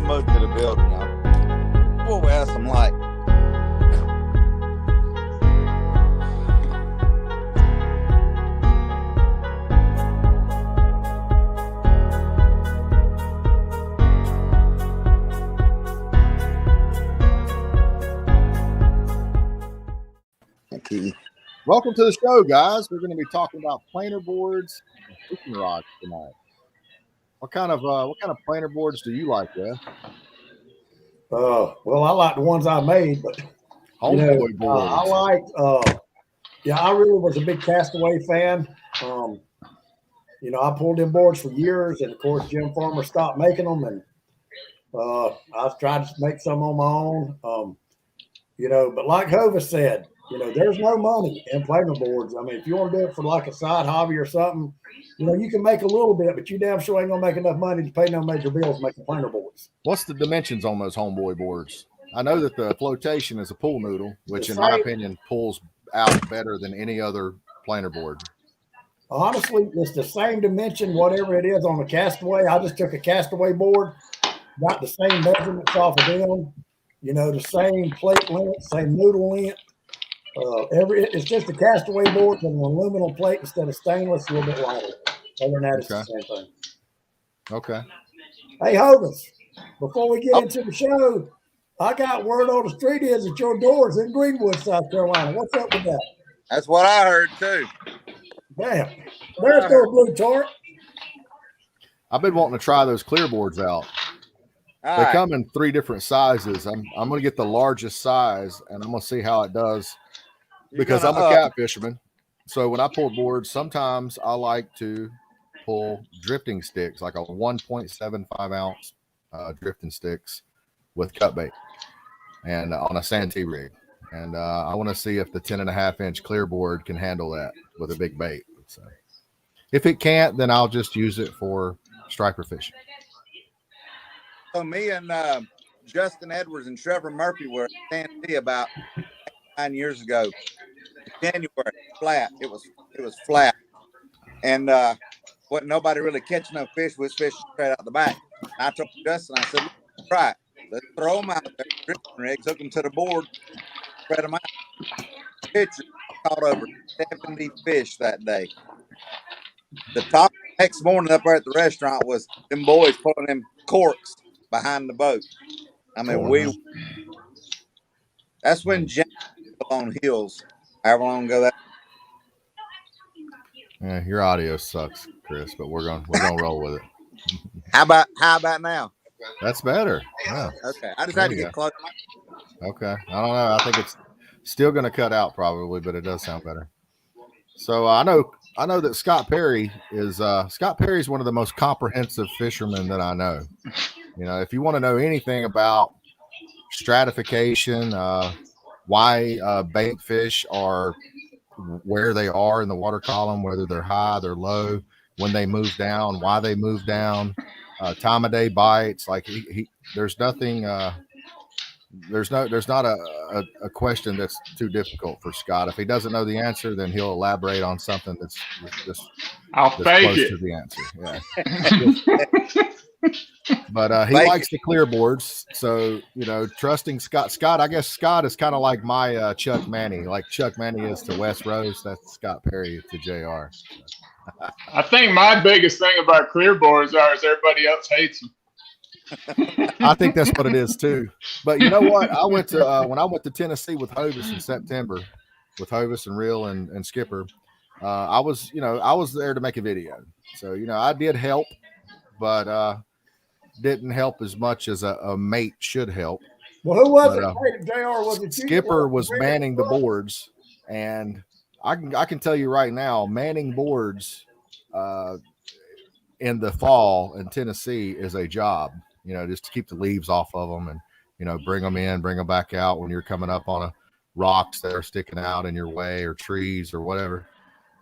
gonna move to the building now. Before we have some light. Welcome to the show, guys. We're going to be talking about planer boards and fishing rods tonight. What kind of planer boards do you like, Wes? Well, I like the ones I made, but Homeboy boards. I like. I really was a big Castaway fan. I pulled them boards for years, and of course, Jim Farmer stopped making them, and I tried to make some on my own. But like Hovis said, there's no money in planer boards. I mean, if you want to do it for like a side hobby or something, you can make a little bit, but you damn sure ain't gonna make enough money to pay no major bills making planer boards. What's the dimensions on those homeboy boards? I know that the flotation is a pool noodle, which in my opinion pulls out better than any other planer board. Honestly, it's the same dimension, whatever it is on the Castaway. I just took a Castaway board, got the same measurements off of them, the same plate length, same noodle length. It's just a Castaway board with an aluminum plate instead of stainless, a little bit lighter. Other than that, it's the same thing. Okay. Hey, Hovis, before we get into the show, I got word on the street is at your doors in Greenwood, South Carolina. What's up with that? That's what I heard too. Damn. There's no blue tart. I've been wanting to try those clear boards out. They come in 3 different sizes. I'm going to get the largest size, and I'm going to see how it does. Because I'm a cat fisherman, so when I pull boards, sometimes I like to pull drifting sticks, like a 1.75 ounce drifting sticks with cut bait, and on a Santee rig. And I want to see if the 10.5 inch clear board can handle that with a big bait. So if it can't, then I'll just use it for striper fishing. So me and Justin Edwards and Trevor Murphy were at Santee about 9 years ago. January, flat. It was flat, and wasn't nobody really catching no fish. We was fishing straight out the back. I told Justin, I said, "Let's try it. Let's throw them out there." Drifting rig, took them to the board, spread them out. Picture caught over 70 fish that day. The talk next morning up there at the restaurant was them boys pulling them corks behind the boat. I mean, that's when James on hills. However long ago that. Yeah, your audio sucks, Chris, but we're gonna roll with it. How about now? That's better. Yeah. Okay. I just had to get close. Okay. I don't know. I think it's still gonna cut out probably, but it does sound better. So I know that Scott Perry is one of the most comprehensive fishermen that I know. If you want to know anything about stratification, why bait fish are where they are in the water column, whether they're high, they're low, when they move down, why they move down, time of day bites. Like there's nothing, there's not a question that's too difficult for Scott. If he doesn't know the answer, then he'll elaborate on something that's close to the answer. Yeah. But he likes the clear boards, so trusting Scott. I guess Scott is kind of like my Chuck Manny, like Chuck Manny is to Wes Rose. That's Scott Perry to JR. I think my biggest thing about clear boards is everybody else hates them. I think that's what it is too. But you know what? I went to when I went to Tennessee with Hovis in September, with Hovis and Reel and Skipper. I was there to make a video, so I did help, but didn't help as much as a mate should help. Well, who was it? JR, was it you? Skipper was manning the boards, and I can tell you right now, manning boards in the fall in Tennessee is a job. Just to keep the leaves off of them and bring them in, bring them back out when you're coming up on rocks that are sticking out in your way or trees or whatever.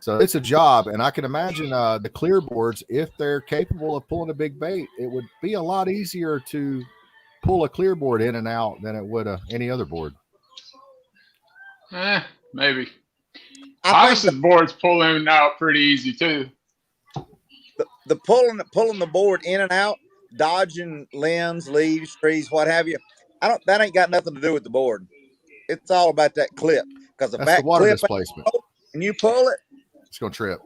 So it's a job, and I can imagine the clear boards, if they're capable of pulling a big bait, it would be a lot easier to pull a clear board in and out than it would any other board. Maybe. Hovis's boards pull in and out pretty easy too. The pulling the board in and out dodging limbs, leaves, trees, what have you. That ain't got nothing to do with the board. It's all about that clip. Because if That's the that water clip displacement. and you pull it, It's gonna trip.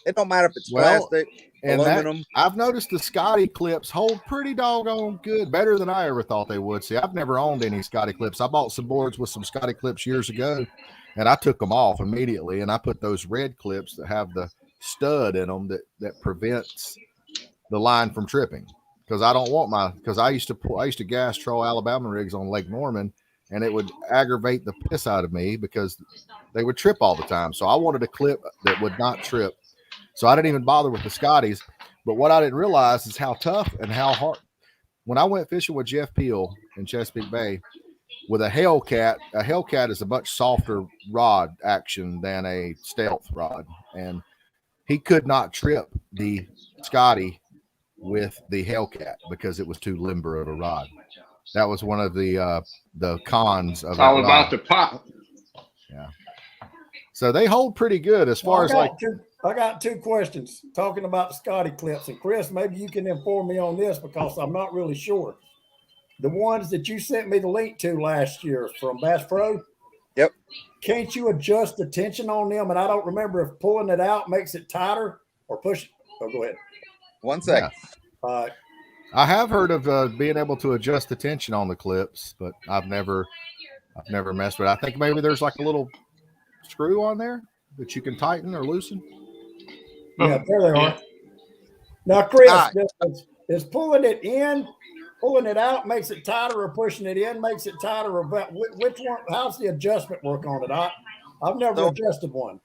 it don't matter if it's Well, plastic, and aluminum. I've noticed the Scotty clips hold pretty doggone good, better than I ever thought they would. See, I've never owned any Scotty clips. I bought some boards with some Scotty clips years ago, and I took them off immediately, and I put those red clips that have the stud in them that prevents the line from tripping. Because I don't want because I used to gas troll Alabama rigs on Lake Norman, and it would aggravate the piss out of me because they would trip all the time. So I wanted a clip that would not trip. So I didn't even bother with the Scotties. But what I didn't realize is how tough and how hard. When I went fishing with Jeff Peel in Chesapeake Bay with a Hellcat is a much softer rod action than a stealth rod. And he could not trip the Scotty with the Hellcat because it was too limber of a rod. That was one of the cons of It's that all rod. about the pop. Yeah. So they hold pretty good as far as like. I got two questions talking about the Scotty clips. And Chris, maybe you can inform me on this because I'm not really sure. The ones that you sent me the link to last year from Bass Pro. Yep. Can't you adjust the tension on them? And I don't remember if pulling it out makes it tighter or push. Oh, go ahead. 1 second. Yeah. I have heard of being able to adjust the tension on the clips, but I've never messed with it. I think maybe there's like a little screw on there that you can tighten or loosen. Yeah, there they are. Now, Chris, All is pulling it out makes it tighter, or pushing it in makes it tighter, or which one? How's the adjustment work on it? I've never adjusted one.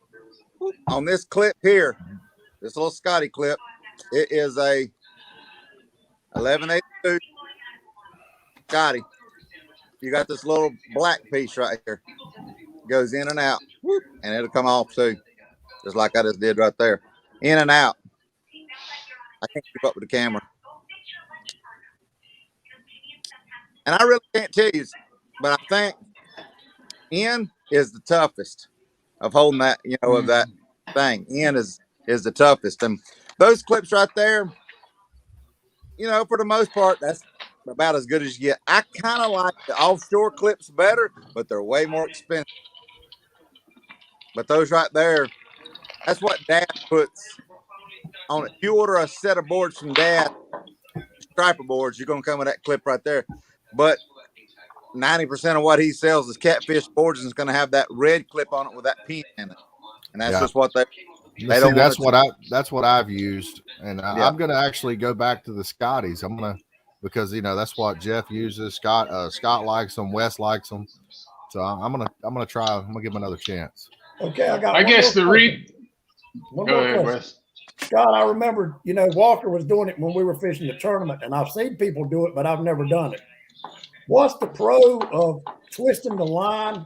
On this clip here, this little Scotty clip, it is a 1182 Scotty. You got this little black piece right here. Goes in and out, and it'll come off too, just like I just did right there. In and out. I can't keep up with the camera. And I really can't tell you, but I think in is the toughest of holding that, of that thing. In is the toughest. And those clips right there, for the most part, that's about as good as you get. I kind of like the offshore clips better, but they're way more expensive. But those right there, that's what Dad puts on it. If you order a set of boards from Dad, striper boards, you're going to come with that clip right there. But 90% of what he sells is catfish boards, and it's going to have that red clip on it with that pin in it. And that's just what they don't. That's what I've used, and I'm going to actually go back to the Scotties. I'm going to, because that's what Jeff uses. Scott likes them. Wes likes them. So I'm gonna try. I'm gonna give him another chance. Okay, I guess the Go ahead, Wes. Scott, I remember, Walker was doing it when we were fishing the tournament, and I've seen people do it, but I've never done it. What's the pro of twisting the line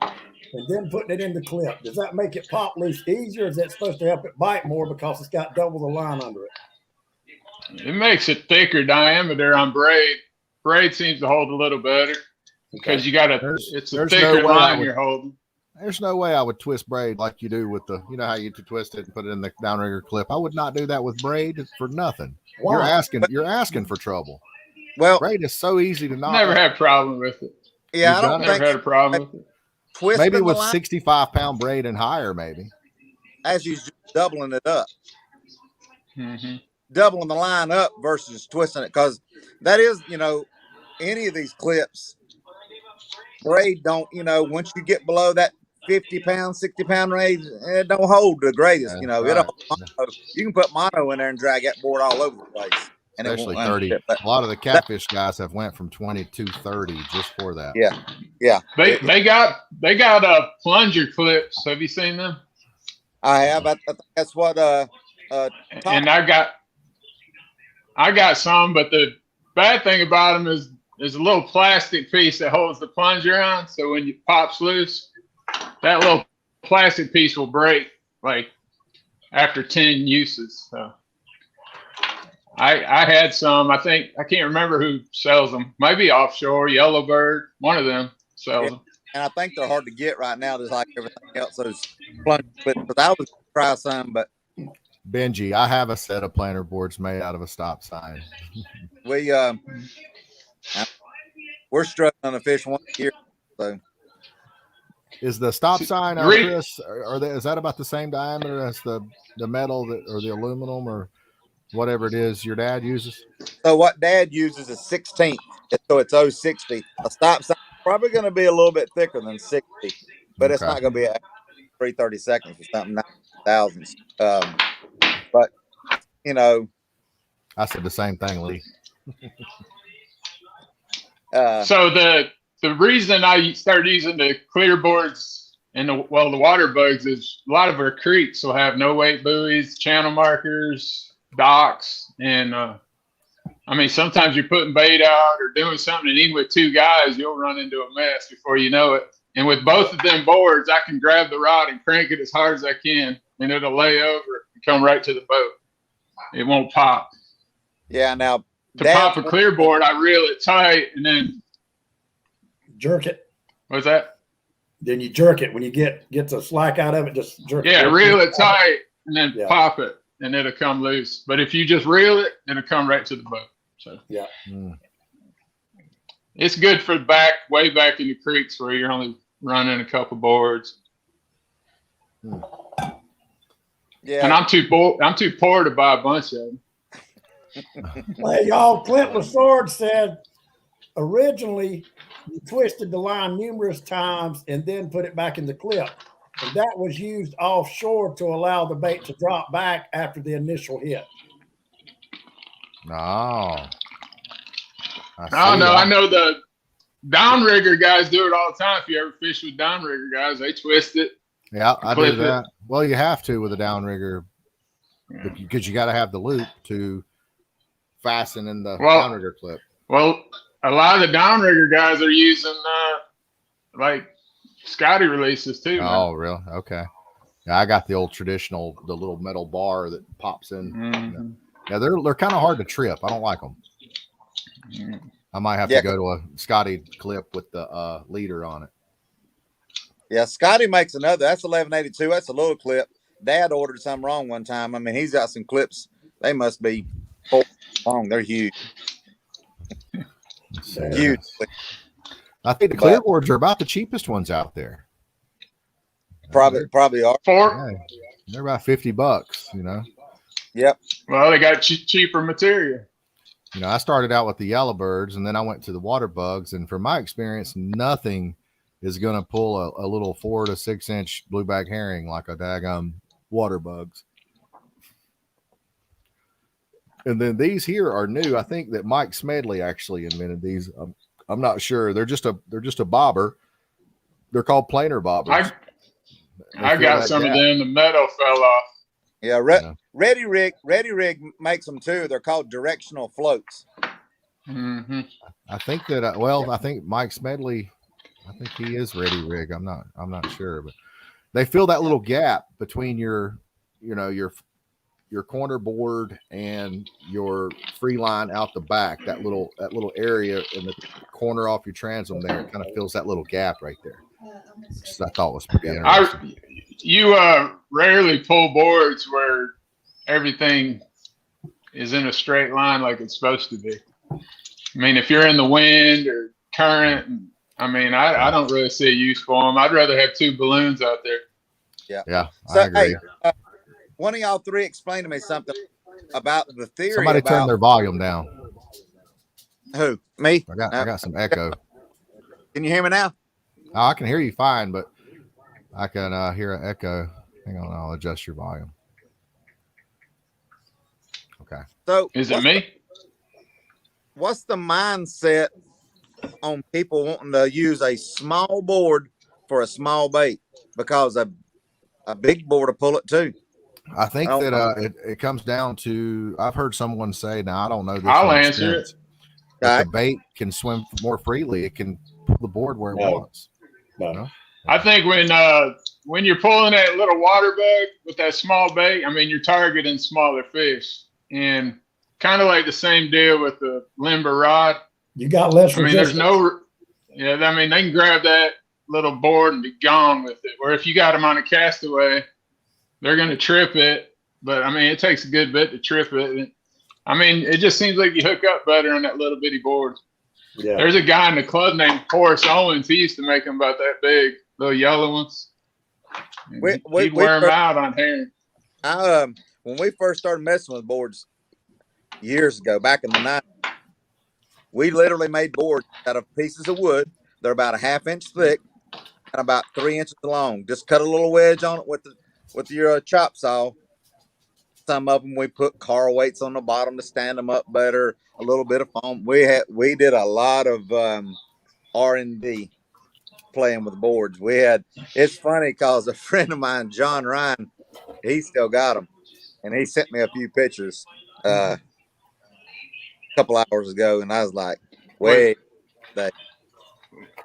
and then putting it in the clip? Does that make it pop loose easier? Or is that supposed to help it bite more because it's got double the line under it? It makes a thicker diameter on braid. Braid seems to hold a little better because you got it's a thicker line you're holding. There's no way I would twist braid like you do with the, how you twist it and put it in the downrigger clip. I would not do that with braid for nothing. Wow. You're asking for trouble. Well, braid is so easy to knock. Never had a problem with it. Yeah, I don't think had a problem with it. Maybe with 65-pound braid and higher, maybe. As you're doubling it up. Mm-hmm. Doubling the line up versus twisting it, because that is, any of these clips, braid don't, once you get below that 50-pound, 60-pound range, it don't hold the greatest. Right. You can put mono in there and drag that board all over the place. And especially 30. A lot of the catfish guys have went from 20 to 30 just for that. Yeah. They got plunger clips. Have you seen them? I have. I think that's what. And I got some, but the bad thing about them is there's a little plastic piece that holds the plunger on. So when it pops loose, that little plastic piece will break like after 10 uses. So I had some. I can't remember who sells them. Maybe Offshore, Yellowbird, one of them sells them. And I think they're hard to get right now, just like everything else. Those plunger clips. But I was going to try some, but Benji, I have a set of planter boards made out of a stop sign. We we're struggling to fish once a year. So Is the stop sign, Re- Chris? Is that about the same diameter as the metal or the aluminum or whatever it is your dad uses? so what Dad uses is 16th, so it's 060. A stop sign is probably going to be a little bit thicker than 60, but it's Okay. not going to be at 3/32 or something, 9,000ths. But you know, I said the same thing, Lee. So the reason I started using the clear boards and the water bugs is a lot of our creeks will have no weight buoys, channel markers, docks, and I mean sometimes you're putting bait out or doing something, and even with two guys, you'll run into a mess before you know it. And with both of them boards, I can grab the rod and crank it as hard as I can, and it'll lay over and come right to the boat. It won't pop. yeah. Now To pop a clear board, I reel it tight and then Jerk it. what's that? Then you jerk it when you get the slack out of it. Just jerk it. Yeah, reel it tight and then Yeah. pop it, and it'll come loose. But if you just reel it, it'll come right to the boat. So Yeah. it's good for way back in the creeks where you're only running a couple boards. Yeah. And I'm too poor to buy a bunch of them. Well, y'all, Clint Lassard said originally you twisted the line numerous times and then put it back in the clip. And that was used offshore to allow the bait to drop back after the initial hit. No. I know the downrigger guys do it all the time. If you ever fish with downrigger guys, they twist it. Yeah, I do Clip that. Well, you have to with a downrigger because you got to have the loop to fasten in the downrigger clip. Well, a lot of the downrigger guys are using like Scotty releases too. Oh, really? Okay. Yeah, I got the old traditional, the little metal bar that pops in. Mm-hmm. Yeah, they're kind of hard to trip. I don't like them. I might have to go to a Scotty clip with the leader on it. Yeah, Scotty makes another. That's 1182. That's a little clip. Dad ordered something wrong one time. I mean, he's got some clips. They must be 4 long. They're huge. Huge. I think the clear boards are about the cheapest ones out there. Probably are. Yeah, they're about $50, you know. Yep. Well, they got cheaper material. You know, I started out with the yellowbirds, and then I went to the water bugs, and from my experience, nothing is going to pull a little 4 to 6 inch blueback herring like a daggum water bugs. And then these here are new. I think that Mike Smedley actually invented these. I'm not sure. They're just a bobber. They're called planer bobbers. I got some of them. The metal fell off. Yeah, Ready Rig makes them too. They're called directional floats. Mm-hmm. I think that I think Mike Smedley, I think he is Ready Rig. I'm not sure, but they fill that little gap between your corner board and your free line out the back. That little area in the corner off your transom there, it kind of fills that little gap right there. Which I thought was pretty interesting. You rarely pull boards where everything is in a straight line like it's supposed to be. I mean, if you're in the wind or current, I mean, I don't really see a use for them. I'd rather have 2 balloons out there. Yeah, So, I agree. Hey, one of y'all 3 explain to me something about the theory. Somebody turn their volume down. Who? Me? I got some echo. Can you hear me now? Oh, I can hear you fine, but I can hear an echo. Hang on, I'll adjust your volume. Okay. So is it me? What's the mindset on people wanting to use a small board for a small bait? Because a big board will pull it too. I think that it comes down to, I've heard someone say, now I don't know this. I'll answer it. That the bait can swim more freely. It can pull the board where it wants. No. I think when you're pulling that little water bug with that small bait, I mean, you're targeting smaller fish, and kind of like the same deal with the limber rod. You got less. I mean, there's no, I mean, they can grab that little board and be gone with it. Where if you got them on a castaway, they're going to trip it. But I mean, it takes a good bit to trip it. I mean, it just seems like you hook up better on that little bitty board. Yeah. There's a guy in the club named Horace Owens. He used to make them about that big, little yellow ones. He'd wear them out on herring. When we first started messing with boards years ago, back in the 90s, we literally made boards out of pieces of wood. They're about a 1/2 inch thick and about 3 inches long. Just cut a little wedge on it with your chop saw. Some of them we put car weights on the bottom to stand them up better. A little bit of foam. We did a lot of R&D playing with boards. It's funny because a friend of mine, John Ryan, he still got them, and he sent me a few pictures a couple hours ago, and I was like, wait.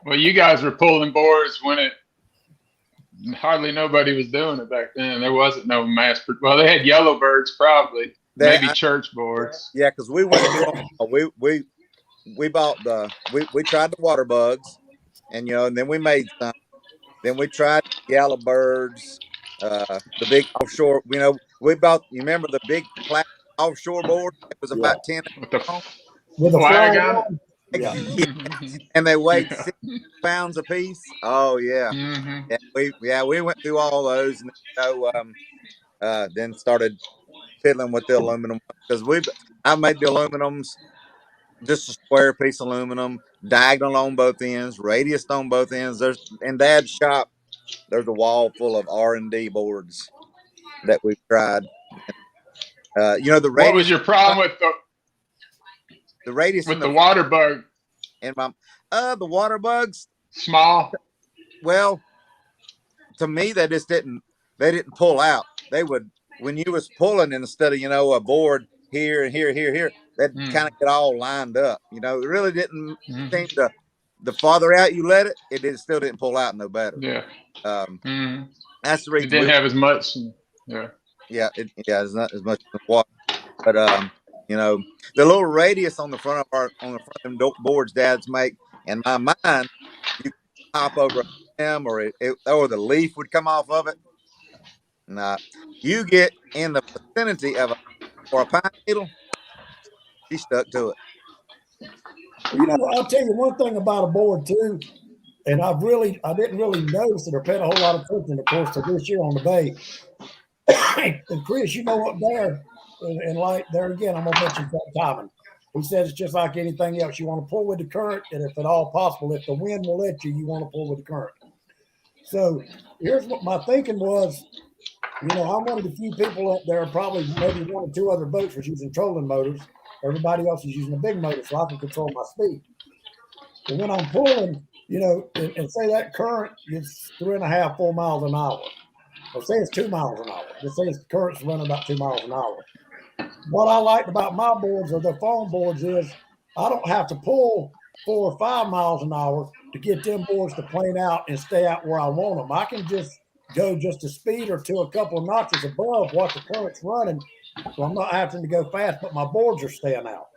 Well, you guys were pulling boards when hardly nobody was doing it back then. There wasn't no well, they had yellow birds probably, maybe church boards. Yeah, because we went through we bought we tried the water bugs, and and then we made some. Then we tried yellow birds, the big offshore. We bought. You remember the big plastic offshore board? It was about 10 with the flag on it. Yeah. And they weighed 6 pounds a piece. Oh yeah, we went through all those, and then started fiddling with the aluminum because I made the aluminums just a square piece of aluminum, diagonal on both ends, radius on both ends. In Dad's shop, there's a wall full of R&D boards that we've tried. The radius. What was your problem with the radius with the water bug? And the water bugs small. Well, to me, they didn't pull out. They would, when you was pulling instead of a board here and here, they'd kind of get all lined up. It really didn't seem to. The farther out you let it still didn't pull out no better. Yeah. That's the reason. It didn't have as much. Yeah. Yeah. It's not as much water, but the little radius on the front of them boards Dads make, in my mind, you hop over them or the leaf would come off of it. Nah, you get in the vicinity of a pine needle, she stuck to it. I'll tell you one thing about a board too, and I didn't really notice it or pay a whole lot of attention, of course, to this year on the bay. And Chris, up there, and like there again, I'm gonna mention that timing. He says it's just like anything else. You want to pull with the current, and if at all possible, if the wind will let you, you want to pull with the current. So here's what my thinking was. I'm one of the few people up there, probably maybe 1 or 2 other boats was using trolling motors. Everybody else is using a big motor, so I can control my speed. And when I'm pulling, and say that current is 3.5, 4 miles an hour, or say it's 2 miles an hour. Let's say the current's running about 2 miles an hour. What I liked about my boards or the foam boards is I don't have to pull 4 or 5 miles an hour to get them boards to plane out and stay out where I want them. I can just go just a speed or two, a couple of notches above what the current's running, so I'm not having to go fast, but my boards are staying out.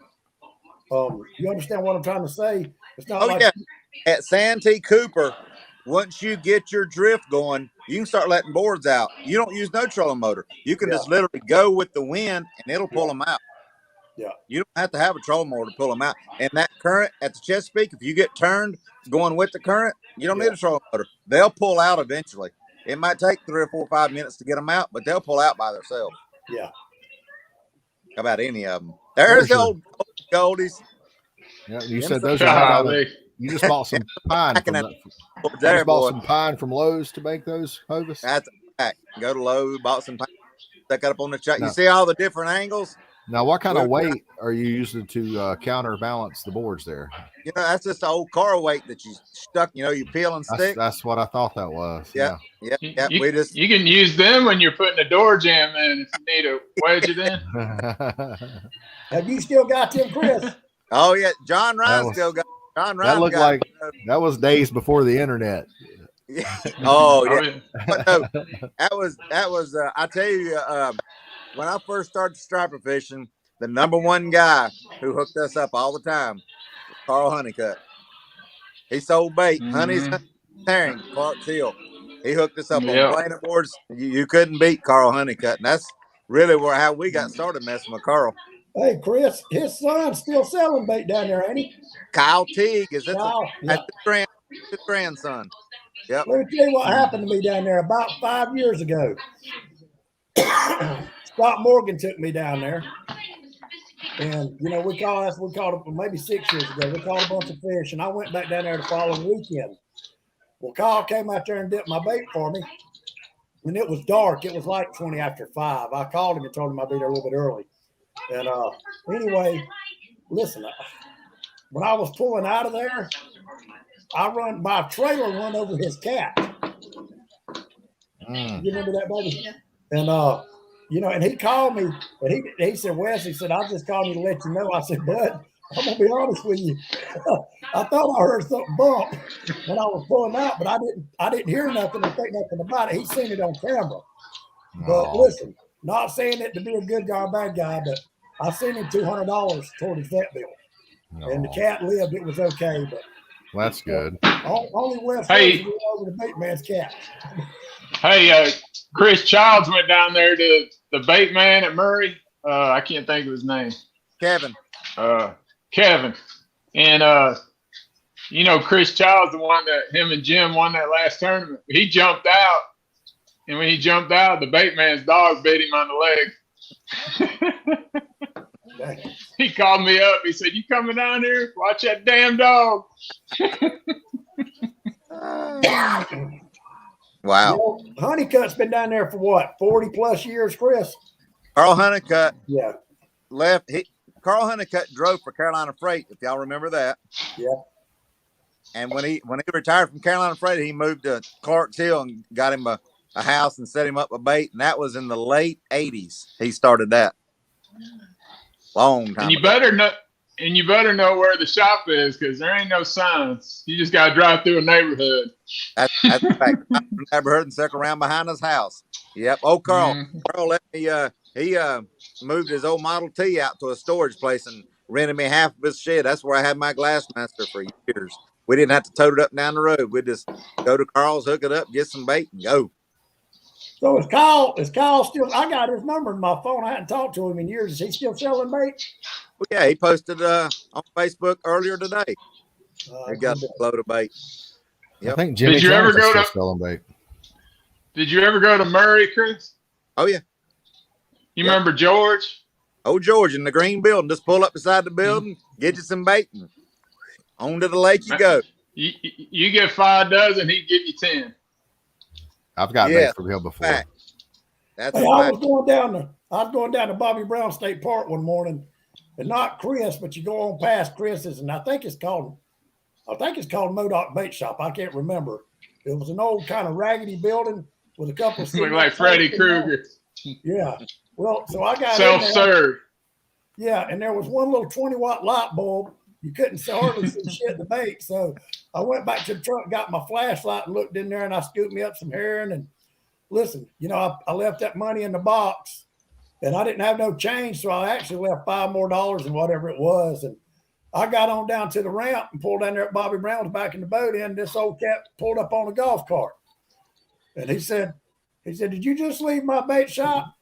You understand what I'm trying to say? It's not yeah. At Santee Cooper, once you get your drift going, you can start letting boards out. You don't use no trolling motor. You can just literally go with the wind, and it'll pull them out. Yeah. You don't have to have a trolling motor to pull them out. And that current at the Chesapeake, if you get turned going with the current, you don't need a trolling motor. They'll pull out eventually. It might take 3 or 4 or 5 minutes to get them out, but they'll pull out by themselves. Yeah. How about any of them? There's the old goldies. Yeah, you said those are you just bought some pine some pine from Lowe's to make those Hovis? That's a fact. Go to Lowe's, bought some pine, stuck it up on the chuck. You see all the different angles? Now, what kind of weight are you using to counterbalance the boards there? That's just the old car weight that you stuck. You peel and stick. That's what I thought that was. Yeah. You can use them when you're putting a door jamb in if you need to wedge it in. Have you still got them, Chris? Oh yeah, John Ryan still got. John Ryan that looked like that was days before the internet. Yeah. Oh yeah. But no, that was. I tell you, when I first started striper fishing, the number one guy who hooked us up all the time was Carl Honeycutt. He sold bait, Honey's herring, Clark's Hill. He hooked us up on planer boards. You couldn't beat Carl Honeycutt, and that's really how we got started messing with Carl. Hey, Chris, his son's still selling bait down there, ain't he? Kyle Teague is that's Yeah. his grandson. Yep. Let me tell you what happened to me down there about 5 years ago. Scott Morgan took me down there. And, you know, we caught it maybe 6 years ago. We caught a bunch of fish, and I went back down there the following weekend. Well, Kyle came out there and dipped my bait for me. And it was dark. It was like 20 after 5. I called him and told him I'd be there a little bit early. And anyway, listen, when I was pulling out of there, my trailer run over his cat. You remember that, baby? And you know, and he called me and he said, Wes, he said, I just called you to let you know. I said, Bud, I'm gonna be honest with you. I thought I heard something bump when I was pulling out, but I didn't hear nothing or think nothing about it. He seen it on camera. But listen, not saying it to be a good guy or bad guy, but I seen him $200 toward his vet bill. And the cat lived, it was okay, but that's good. Only Wes Hey. over the bait man's cat. Hey, Chris Childs went down there to the bait man at Murray. I can't think of his name. Kevin. Kevin. And you know, Chris Childs, the one that him and Jim won that last tournament. He jumped out, and when he jumped out, the bait man's dog bit him on the leg. He called me up. He said, "You coming down here? Watch that damn dog." Wow. You know, Honeycutt's been down there for what, 40 plus years, Chris? Carl Honeycutt Yeah. left. Carl Honeycutt drove for Carolina Freight, if y'all remember that. Yeah. And when he retired from Carolina Freight, he moved to Clarks Hill and got him a house and set him up a bait. And that was in the late 80s. He started that. Long time. And you better know where the shop is, because there ain't no signs. You just got to drive through a neighborhood. That's a fact. Neighborhood and circle around behind his house. Yep. Oh, Carl. Mm-hmm. Carl let me. He moved his old Model T out to a storage place and rented me half of his shed. That's where I had my Glassmaster for years. We didn't have to tote it up down the road. We'd just go to Carl's, hook it up, get some bait, and go. So is Kyle still? I got his number in my phone. I hadn't talked to him in years. Is he still selling bait? Well, yeah, he posted on Facebook earlier today. He got a load of bait. Yep. I think Jimmy Did you ever go to selling bait? Did you ever go to Murray, Chris? Oh yeah. You remember George? Oh, George in the green building. Just pull up beside the building, get you some bait, and on to the lake you go. You get 5 dozen, he'd give you 10. I've got bait from him before. Fact. That's Hey, a I fact. was going down to Bobby Brown State Park one morning, and not Chris, but you go on past Chris's, and I think it's called Modoc Bait Shop. I can't remember. It was an old kind of raggedy building with a couple of Look like Freddy Krueger. Yeah. Well, so I got Self-serve. Yeah, and there was one little 20-watt light bulb. You couldn't hardly see shit in the bait. So I went back to the truck, got my flashlight, and looked in there, and I scooped me up some herring. And listen, you know, I left that money in the box, and I didn't have no change, so I actually left $5 more and whatever it was. And I got on down to the ramp and pulled down there at Bobby Brown's back in the boat end. This old cat pulled up on a golf cart. And he said, "Did you just leave my bait shop?"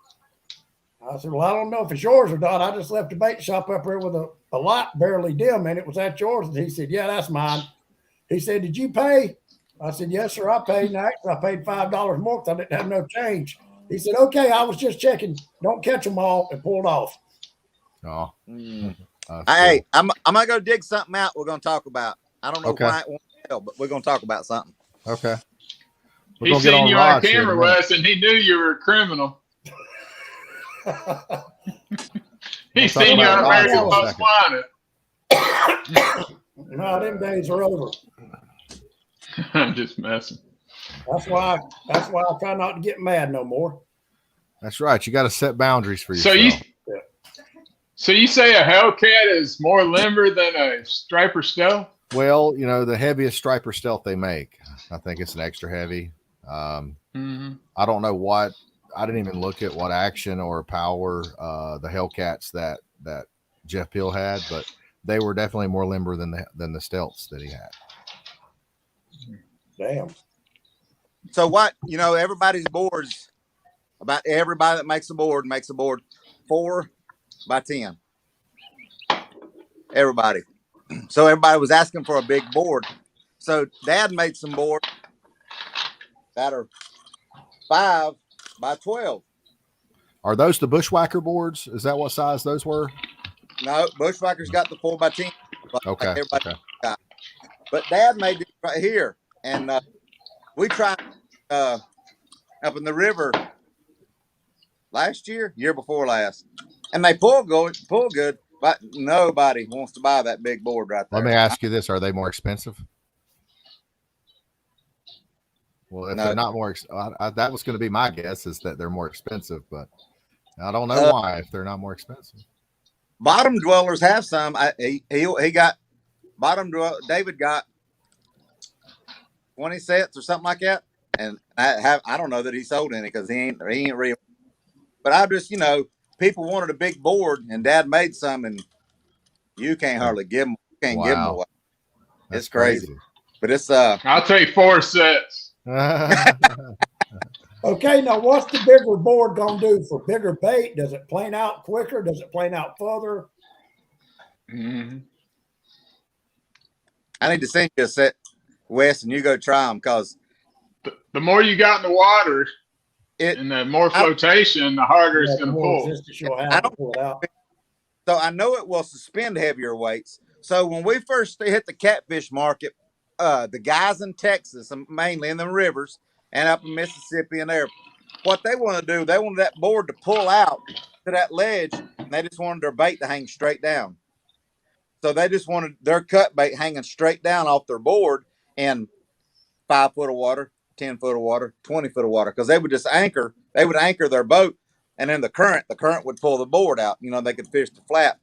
I said, "Well, I don't know if it's yours or not. I just left the bait shop up here with a light barely dim, and it was that yours?" And he said, "Yeah, that's mine." He said, "Did you pay?" I said, "Yes, sir, I paid." And actually, I paid $5 more because I didn't have no change. He said, "Okay, I was just checking. Don't catch them all," and pulled off. Oh. Hey, I'm gonna go dig something out. We're gonna talk about. I don't know Okay. why it won't tell, but we're gonna talk about something. Okay. He seen you on camera, Wes, and he knew you were a criminal. He seen you on American Most Wanted. No, them days are over. I'm just messing. That's why I try not to get mad no more. That's right. You got to set boundaries for yourself. So you say a Hellcat is more limber than a striper stealth? Well, you know, the heaviest striper stealth they make, I think it's an extra heavy. I don't know what. I didn't even look at what action or power the Hellcats that Jeff Peel had, but they were definitely more limber than the stealths that he had. Damn. So what? You know, everybody's boards. About everybody that makes a board 4 by 10. everybody. So everybody was asking for a big board. So Dad made some boards that are 5 by 12. Are those the bushwhacker boards? Is that what size those were? No, Bushwhacker's got the 4 by 10. Okay. Like everybody Okay. got. But Dad made this right here, and we tried up in the river last year before last, and they pull good, but nobody wants to buy that big board right there. Let me ask you this: are they more expensive? Well, if they're not more, that was going to be my guess, is that they're more expensive, but I don't know why if they're not more expensive. Bottom dwellers have some. He got David got 20 sets or something like that, and I don't know that he sold any because he ain't real. But I just people wanted a big board, and Dad made some, and you can't hardly give them. You can't give them away. It's crazy. But it's I'll take 4 sets. Okay, now what's the bigger board gonna do for bigger bait? Does it plane out quicker? Does it plane out further? Mm-hmm. I need to send you a set, Wes, and you go try them because the more you got in the water and the more flotation, the harder it's going to pull. Pull it out. So I know it will suspend heavier weights. So when we first hit the catfish market, the guys in Texas, mainly in the rivers and up in Mississippi and there, what they want to do, they wanted that board to pull out to that ledge, and they just wanted their bait to hang straight down. So they just wanted their cut bait hanging straight down off their board in 5 foot of water, 10 foot of water, 20 foot of water, because they would just anchor. They would anchor their boat, and then the current would pull the board out. They could fish the flat.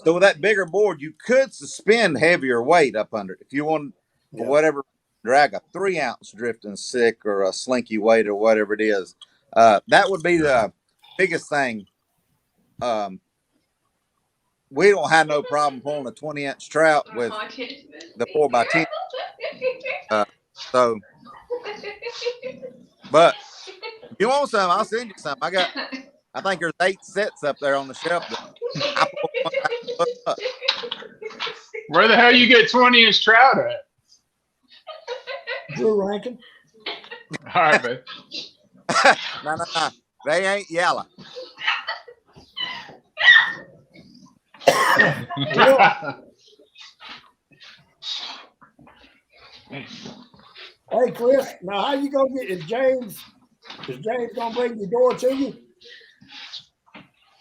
So with that bigger board, you could suspend heavier weight up under it if you want, for whatever, drag a 3-ounce drifting sick or a slinky weight or whatever it is. That would be the biggest thing. We don't have no problem pulling a 20-inch trout with the 4x10. But if you want some, I'll send you some. I think there's 8 sets up there on the shelf. Where the hell you get 20-inch trout at? Drew Rankin. All right, man. No. They ain't yellow. Hey Chris, now how you gonna get? Is James gonna bring your door to you?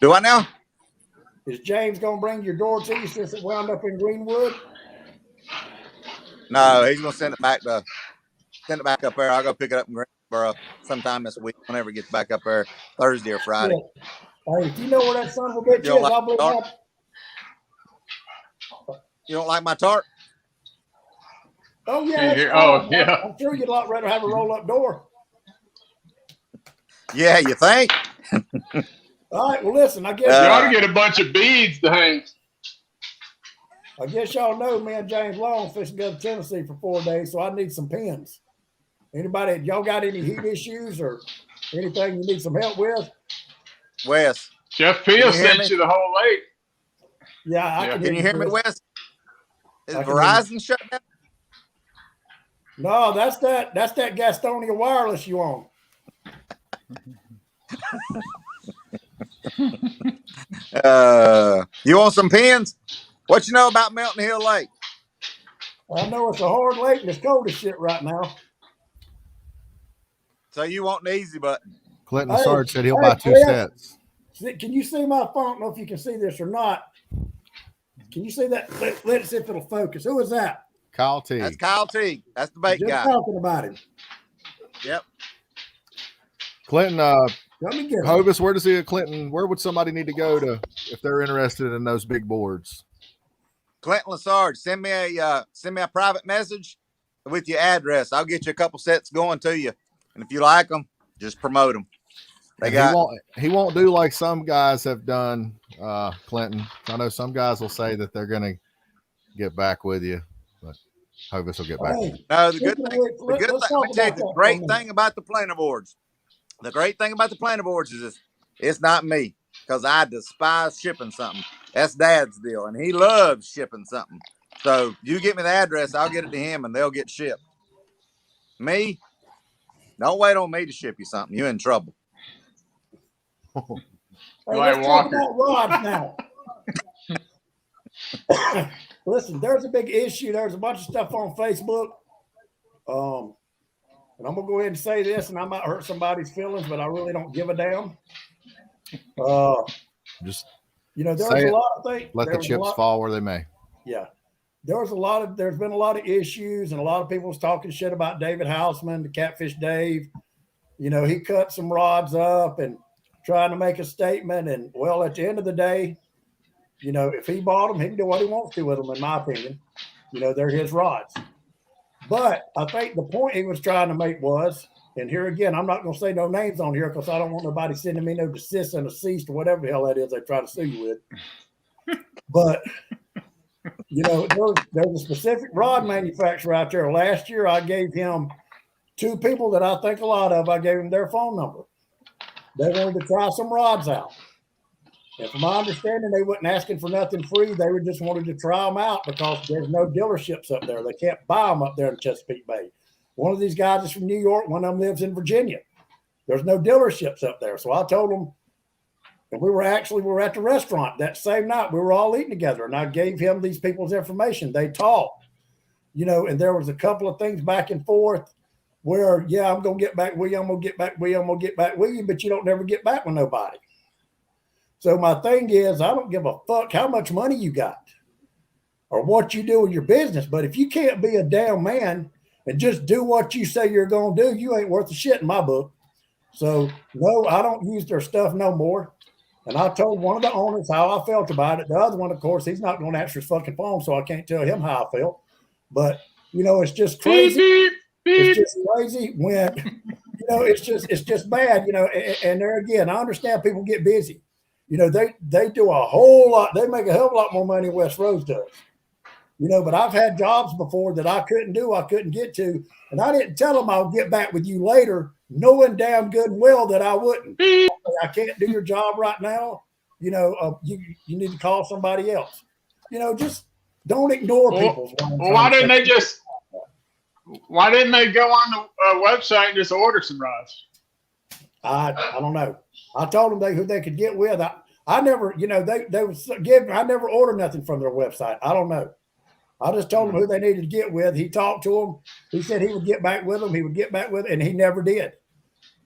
Do I now? Is James gonna bring your door to you since it wound up in Greenwood? No, he's gonna send it back up there. I'll go pick it up in Greensboro sometime this week, whenever it gets back up there, Thursday or Friday. Yeah. Hey, if you know where that son of a bitch is, I'll bring it up. You don't like my tarp? Oh yeah. Yeah. I'm sure you'd a lot rather have a roll-up door. Yeah, you think? All right. Well, listen. I guess you ought to get a bunch of beads to hang. I guess y'all know me and James Long fishing to go to Tennessee for 4 days, so I need some pins. Anybody? Y'all got any heat issues or anything you need some help with? Wes. Jeff Peel sent you the whole lake. Yeah, I can. Can you hear me, Wes? Is Verizon shut down? No, that's that Gastonia wireless you own. You want some pins? What you know about Melton Hill Lake? I know it's a hard lake and it's cold as shit right now. So you want the easy button? Clinton Sarge said he'll buy 2 sets. Can you see my phone? I don't know if you can see this or not. Can you see that? Let's see if it'll focus. Who is that? Kyle T. That's Kyle T. That's the bait Just guy. Talking about him. Yep. Clinton, Let me get Hovis, where would somebody need to go to if they're interested in those big boards? Clinton Lassard, send me a private message with your address. I'll get you a couple sets going to you, and if you like them, just promote them. He won't do like some guys have done, Clinton. I know some guys will say that they're going to get back with you, but Hovis will get back. No, the good thing, the great thing about the planer boards, is it's not me. because I despise shipping something. That's Dad's deal, and he loves shipping something. So you get me the address, I'll get it to him, and they'll get shipped. Me, don't wait on me to ship you something. You're in trouble. Hey, Like let's talk Walker. about rods now. Listen, there's a big issue. There's a bunch of stuff on Facebook. And I'm gonna go ahead and say this, and I might hurt somebody's feelings, but I really don't give a damn. Just There's say a it. lot of things. Let the chips fall where they may. Yeah. There's been a lot of issues, and a lot of people was talking shit about David Houseman, the Catfish Dave. He cut some rods up and trying to make a statement. And well, at the end of the day, if he bought them, he can do what he wants to with them, in my opinion. They're his rods. But I think the point he was trying to make was, and here again, I'm not going to say no names on here because I don't want nobody sending me no desist and a cease or whatever the hell that is they try to sue you with. But, there's a specific rod manufacturer out there. Last year, I gave him 2 people that I think a lot of. I gave them their phone number. They wanted to try some rods out. And from my understanding, they wasn't asking for nothing free. They were just wanted to try them out because there's no dealerships up there. They can't buy them up there in Chesapeake Bay. One of these guys is from New York. One of them lives in Virginia. There's no dealerships up there. So I told them, and we were at the restaurant that same night. We were all eating together, and I gave him these people's information. They talked, and there was a couple of things back and forth where, yeah, I'm going to get back with you. I'm going to get back with you. I'm going to get back with you, but you don't never get back with nobody. So my thing is, I don't give a fuck how much money you got or what you do in your business. But if you can't be a damn man and just do what you say you're going to do, you ain't worth a shit in my book. So, no, I don't use their stuff no more. And I told one of the owners how I felt about it. The other one, of course, he's not going to answer his fucking phone, so I can't tell him how I felt. But, it's just crazy. Beep, beep. It's just crazy when, it's just bad, and there again, I understand people get busy. They do a whole lot. They make a hell of a lot more money than West Rose does. But I've had jobs before that I couldn't do, I couldn't get to. And I didn't tell them I'll get back with you later, knowing damn good and well that I wouldn't. I can't do your job right now. You need to call somebody else. Just don't ignore people. Well, why didn't they go on the website and just order some rods? I don't know. I told them who they could get with. I never, they was giving. I never ordered nothing from their website. I don't know. I just told them who they needed to get with. He talked to them. He said he would get back with them. He would get back with it, and he never did.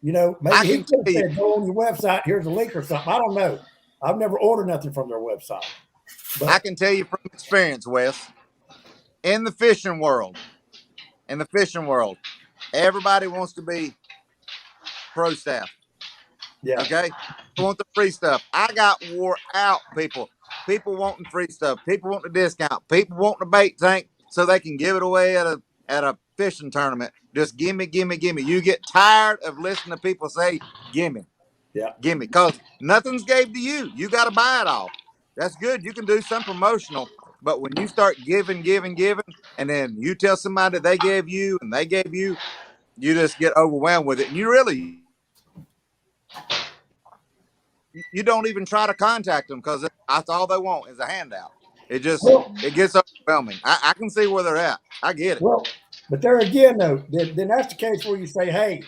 Maybe he could have said, go on your website. Here's a link or something. I don't know. I've never ordered nothing from their website. But I can tell you from experience, Wes, in the fishing world, everybody wants to be pro staff. yeah, Okay. They want the free stuff. I got wore out, people. People wanting free stuff. People want the discount. People want the bait tank so they can give it away at a fishing tournament. Just gimme. You get tired of listening to people say, gimme. Yeah. Gimme. Because nothing's gave to you. You got to buy it all. That's good. You can do some promotional. But when you start giving, and then you tell somebody they gave you and they gave you, you just get overwhelmed with it. And you don't even try to contact them because that's all they want is a handout. It gets overwhelming. I can see where they're at. I get it. Well, but there again, though, then that's the case where you say, hey,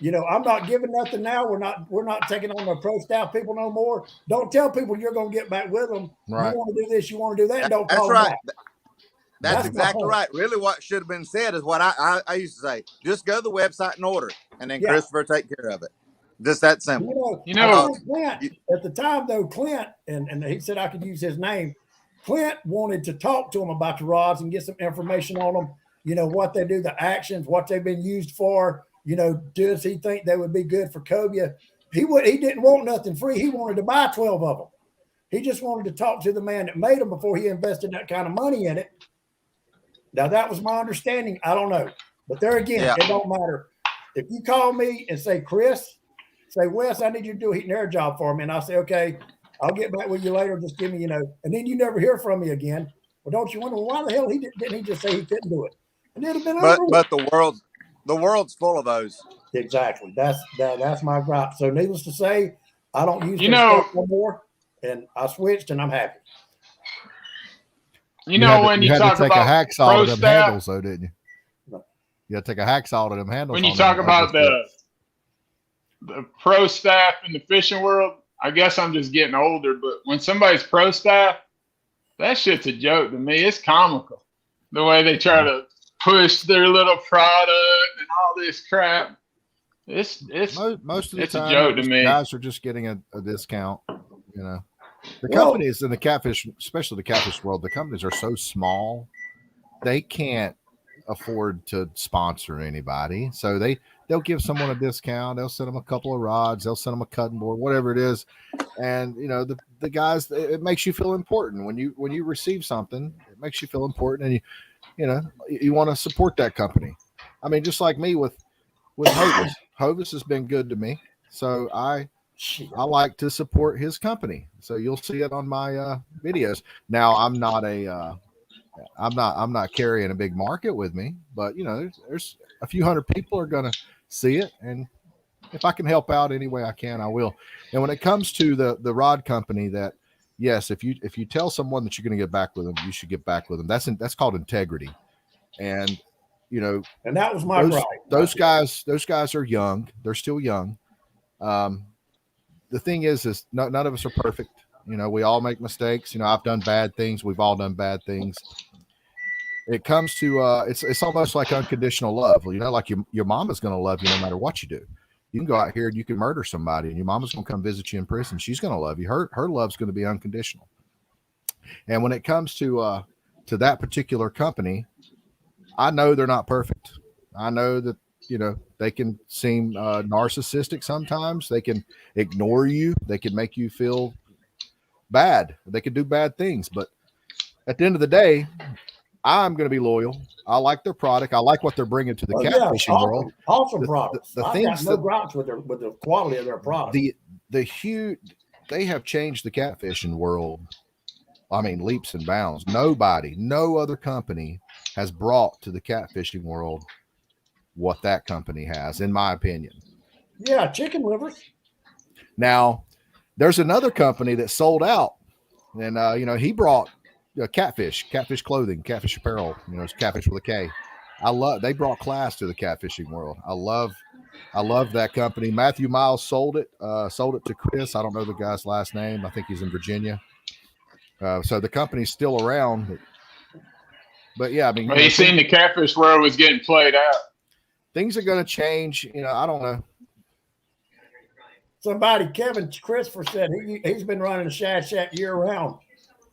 I'm not giving nothing now. We're not taking on the pro staff people no more. Don't tell people you're going to get back with them. Right. You want to do this, you want to do that. Don't That's call right. them back. That's exactly right. Really, what should have been said is what I used to say. Just go to the website and order it, and then Christopher take care of it. Just that simple. Clint, at the time, though, Clint, and he said I could use his name, Clint wanted to talk to him about the rods and get some information on them, what they do, the actions, what they've been used for, does he think they would be good for cobia? He didn't want nothing free. He wanted to buy 12 of them. He just wanted to talk to the man that made them before he invested that kind of money in it. Now, that was my understanding. I don't know. But there again, It don't matter. If you call me and say, Chris, say, Wes, I need you to do a heat and air job for me. And I say, okay, I'll get back with you later. Just give me, and then you never hear from me again. Well, don't you wonder why the hell didn't he just say he couldn't do it? And it'd have been but the world's full of those. Exactly. That's my gripe. So needless to say, I don't use You their know- stuff no more, and I switched, and I'm happy. You know, when you had talk to take a about hacksaw pro to them staff, handles, though, didn't you? No. You had to take a hacksaw to them handles. when you on talk them about ugly the pro staff in the fishing world, I guess I'm just getting older, but when somebody's pro staff, that shit's a joke to me. It's comical. The way they try to push their little product and all this crap. It's most of the it's a time, joke to me. guys are just getting a discount. You know, the Well- companies in the catfish, especially the catfish world, the companies are so small, they can't afford to sponsor anybody. So they'll give someone a discount. They'll send them a couple of rods. They'll send them a cutting board, whatever it is. And you know, the guys, it makes you feel important when you receive something. It makes you feel important, and you want to support that company. I mean, just like me with Hovis. Hovis has been good to me, so I like to support his company. So you'll see it on my videos. Now I'm not carrying a big market with me, but you know, there's a few hundred people are going to see it, and if I can help out any way I can, I will. And when it comes to the rod company, that yes, if you tell someone that you're going to get back with them, you should get back with them. That's called integrity. And you know, And that was my those, gripe. those guys are young. They're still young. The thing is none of us are perfect. You know, we all make mistakes. You know, I've done bad things. We've all done bad things. It comes to it's almost like unconditional love. You know, like your mama's going to love you no matter what you do. You can go out here and you can murder somebody, and your mama's going to come visit you in prison. She's going to love you. Her love's going to be unconditional. And when it comes to that particular company, I know they're not perfect. I know that, you know, they can seem narcissistic sometimes. They can ignore you. They can make you feel bad. They can do bad things. But at the end of the day, I'm going to be loyal. I like their product. I like what they're bringing to the catfishing world. Awesome products. The I've things got no that- gripes with the quality of their product. They have changed the catfishing world. I mean, leaps and bounds. No other company has brought to the catfishing world what that company has, in my opinion. Yeah, chicken livers. Now, there's another company that sold out, and you know, he brought catfish clothing, catfish apparel. You know, it's catfish with a K. They brought class to the catfishing world. I love that company. Matthew Miles sold it to Chris. I don't know the guy's last name. I think he's in Virginia. So the company's still around, but yeah, I mean, But you seen the catfish world was getting played out. Things are going to change. You know, I don't know. Somebody, Kevin Christopher, said he's been running a Shad Shack year round.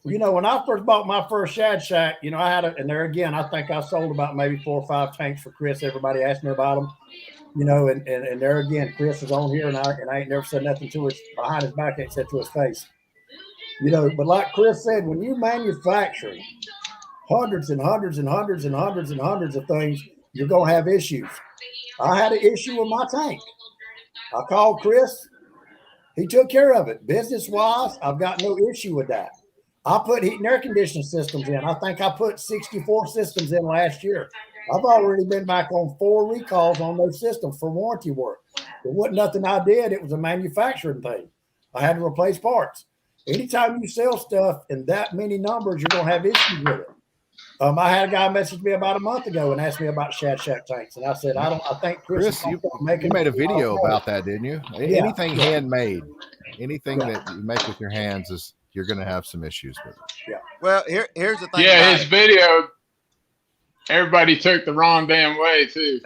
You know, when I first bought my first Shad Shack, you know, I had and there again, I think I sold about maybe 4 or 5 tanks for Chris. Everybody asked me about them, you know, and there again, Chris is on here, and I ain't never said nothing to his behind his back, ain't said to his face, you know. But like Chris said, when you manufacture hundreds and hundreds and hundreds and hundreds and hundreds of things, you're gonna have issues. I had an issue with my tank. I called Chris. He took care of it. Business-wise, I've got no issue with that. I put heat and air conditioning systems in. I think I put 64 systems in last year. I've already been back on 4 recalls on those systems for warranty work. It wasn't nothing I did. It was a manufacturing thing. I had to replace parts. Anytime you sell stuff in that many numbers, you're going to have issues with it. I had a guy message me about a month ago and asked me about Shad Shack tanks, and I said, I think Chris, you made a video about that, didn't you? Yeah, anything handmade, anything Yeah. that you make with your hands you're going to have some issues with it. Yeah. Well, here's the thing. Yeah, about his it. video, everybody took the wrong damn way too.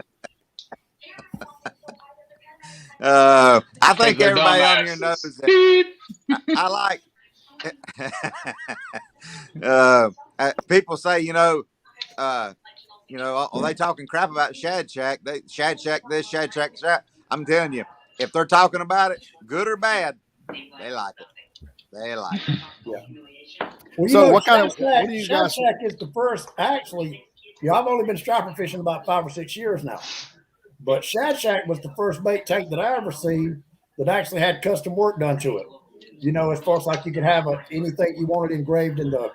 I think They're everybody on here dumbasses. knows that I like. People say, are they talking crap about Shad Shack? Shad Shack this, Shad Shack that. I'm telling you, if they're talking about it, good or bad, they like it. They like it. Yeah. Well, So what Shad do you Shack guys? is the first, actually, I've only been striper fishing about 5 or 6 years now. But Shad Shack was the first bait tank that I ever seen that actually had custom work done to it. You know, as far as like you could have anything you wanted engraved in the,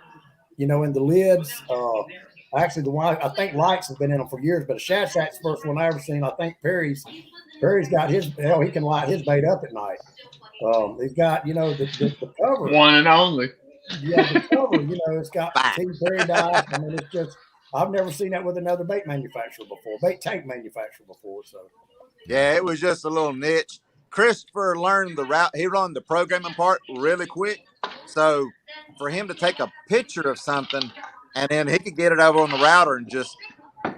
in the lids. Actually, the one I think Lights has been in them for years, but a Shad Shack's the first one I ever seen. I think Perry's got his. Hell, he can light his bait up at night. He's got, the cover. One and only. Yeah, the cover, it's got T. Perry dice. I mean, it's just, I've never seen that with another bait manufacturer before, bait tank manufacturer before. So, yeah, it was just a little niche. Christopher learned the route. He learned the programming part really quick. So for him to take a picture of something and then he could get it over on the router in just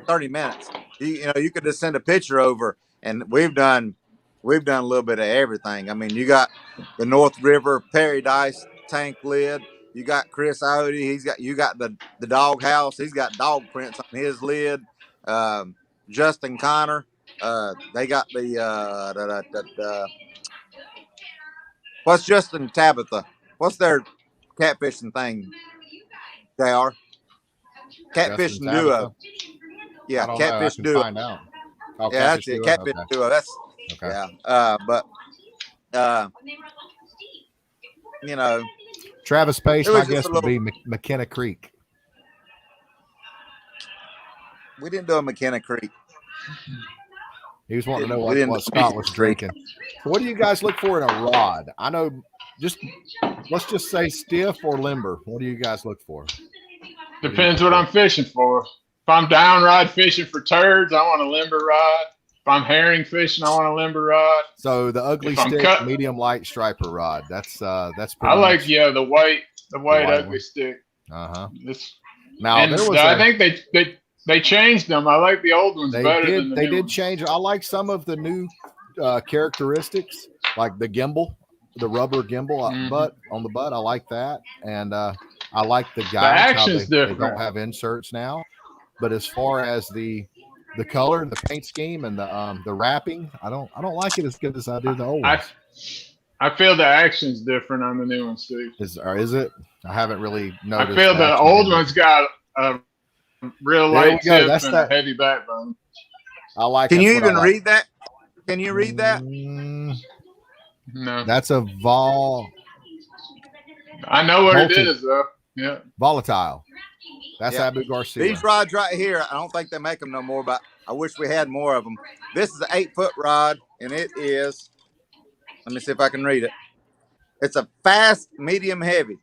30 minutes. You could just send a picture over, and we've done a little bit of everything. I mean, you got the North River Perry Dice tank lid. You got Chris Iody. You got the dog house. He's got dog prints on his lid. Justin Connor. They got what's Justin Tabitha? What's their catfishing thing? They are catfishing duo. Yeah, I don't know. I catfish can duo. find out. Oh, Yeah, that's it. duo? Catfish Okay. duo. That's Okay. yeah. But Travis Pace, it was my just guess a would little. be McKenna Creek. We didn't do a McKenna Creek. He was wanting to know We didn't what do Scott was McKenna Creek. drinking. So what do you guys look for in a rod? I know, let's just say stiff or limber. What do you guys look for? Depends what I'm fishing for. If I'm down rod fishing for turds, I want a limber rod. If I'm herring fishing, I want a limber rod. So the ugly stick, medium light striper rod. That's pretty I like much, the white ugly one. stick. Uh-huh. Now I think they changed them. I like the old ones better than the new They did ones. change. I like some of the new characteristics, like the gimbal, the rubber gimbal butt on the butt. I like that, and I like the guides. Action's different. They don't have inserts now, but as far as the color, the paint scheme, and the wrapping, I don't like it as good as I do the old ones. I feel the action's different on the new ones too. Is it? I haven't really noticed. I feel the old one's got a real light tip and a heavy backbone. I like. Can you even read that? Can you read that? No. That's a vol. I know what it is though. Yeah. Volatile. That's Abu Garcia. These rods right here, I don't think they make them no more, but I wish we had more of them. This is an 8-foot rod, and it is, let me see if I can read it. It's a fast, medium, heavy.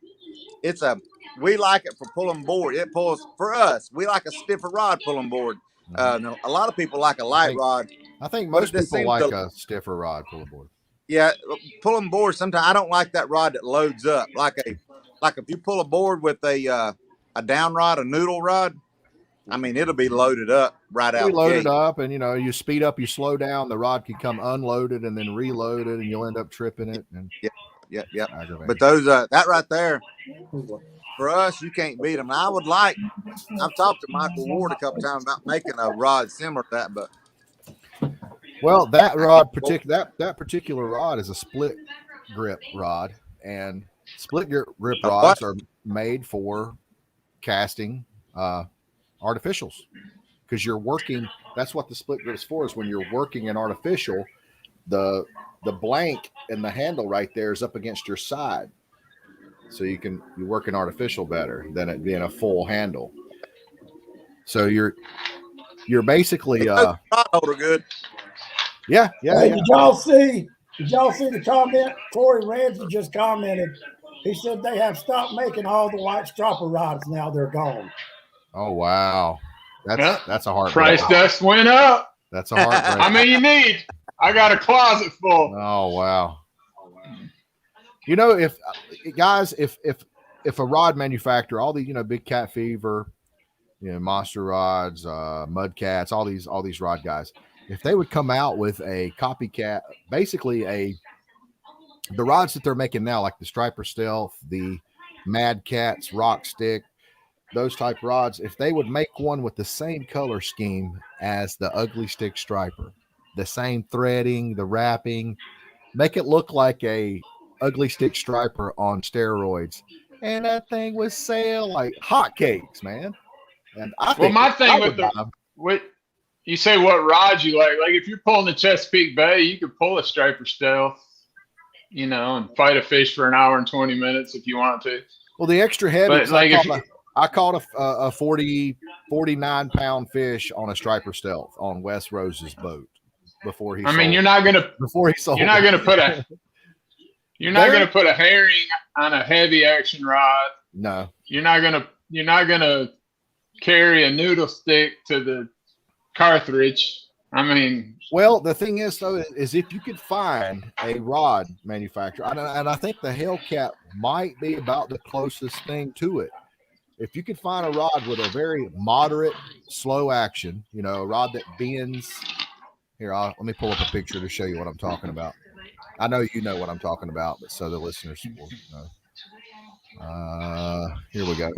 We like it for pulling board. It pulls, for us, we like a stiffer rod pulling board. A lot of people like a light rod. I think most people like a stiffer rod pulling board. Yeah, pulling board, sometimes I don't like that rod that loads up. Like if you pull a board with a down rod, a noodle rod, I mean, it'll be loaded up right out. Loaded up, and you speed up, you slow down, the rod can come unloaded and then reloaded, and you'll end up tripping it. And yeah. But those that right there, for us, you can't beat them. I've talked to Michael Ward a couple times about making a rod similar to that, but that rod that particular rod is a split grip rod, and split grip rods are made for casting artificials, because you're working. That's what the split grip is for. Is when you're working an artificial, the blank and the handle right there is up against your side, so you work an artificial better than it being a full handle. So you're basically rod holder good. Yeah. Hey, did y'all see the comment? Corey Ramsey just commented. He said they have stopped making all the white stropper rods now. They're gone. Oh wow, that's a heartbreak. Price just went up. That's a heartbreak. How many you need? I got a closet full. Oh wow. If guys, if a rod manufacturer, all the Big Cat Fever, Monster Rods, Mudcats, all these rod guys, if they would come out with a copycat, basically the rods that they're making now, like the Striper Stealth, the Mad Cats, Rock Stick, those type rods, if they would make one with the same color scheme as the Ugly Stick Striper, the same threading, the wrapping, make it look like a Ugly Stick Striper on steroids, and that thing would sell like hotcakes, man. And my thing with you say what rods you like. Like if you're pulling the Chesapeake Bay, you could pull a Striper Stealth, and fight a fish for an hour and 20 minutes if you want to. Well, the extra heavy, but like I caught a 49-pound fish on a Striper Stealth on Wes Rose's boat before he. You're not gonna. Before he sold. You're not gonna put You're not going to put a herring on a heavy action rod. No. You're not gonna carry a noodle stick to the cartridge. I mean, well, the thing is though, is if you could find a rod manufacturer, and I think the Hellcat might be about the closest thing to it. If you could find a rod with a very moderate, slow action, you know, a rod that bends. Here, let me pull up a picture to show you what I'm talking about. I know you know what I'm talking about, but so the listeners will know. Here we go.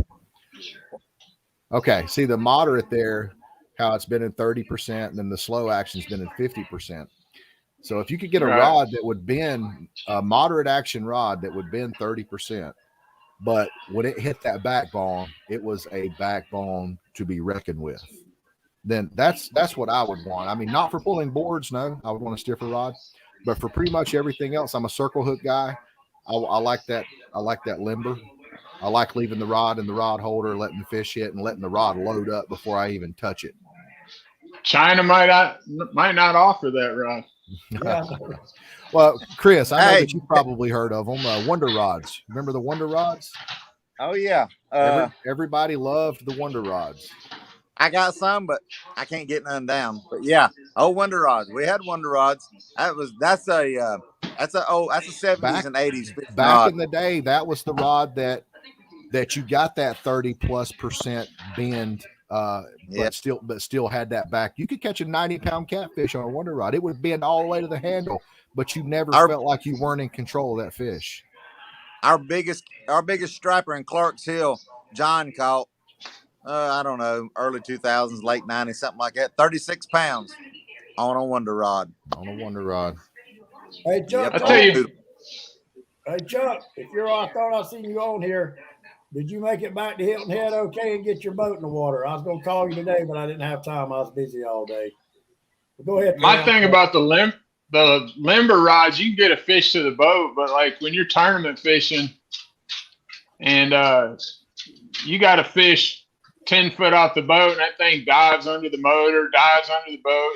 Okay, see the moderate there, how it's been in 30%, and then the slow action's been in 50%. So if you could get a rod that would bend, a moderate action rod that would bend 30%, but when it hit that backbone, it was a backbone to be reckoned with, then that's what I would want. I mean, not for pulling boards, no, I would want a stiffer rod, but for pretty much everything else, I'm a circle hook guy. I like that. I like that limber. I like leaving the rod in the rod holder, letting the fish hit, and letting the rod load up before I even touch it. China might not offer that rod. Yeah. Well, Chris, I know that you've probably heard of them. Wonder rods. Remember the Wonder rods? Oh yeah. Everybody loved the Wonder rods. I got some, but I can't get none down. But yeah, Wonder rods. We had Wonder rods. That's a 70s and 80s. Back in the day, that was the rod that you got that 30+% bend, but still had that back. You could catch a 90-pound catfish on a Wonder rod. It would bend all the way to the handle, but you never felt like you weren't in control of that fish. Our biggest striper in Clarks Hill, John caught. I don't know, early 2000s, late 90s, something like that. 36 pounds on a Wonder rod. On a Wonder rod. Hey, Chuck. I tell you. Hey, Chuck, I thought I seen you on here. Did you make it back to Hilton Head okay and get your boat in the water? I was going to call you today, but I didn't have time. I was busy all day. But go ahead. My thing about the limber rods, you can get a fish to the boat, but like when you're tournament fishing and you got a fish 10 foot off the boat and that thing dives under the motor, dives under the boat.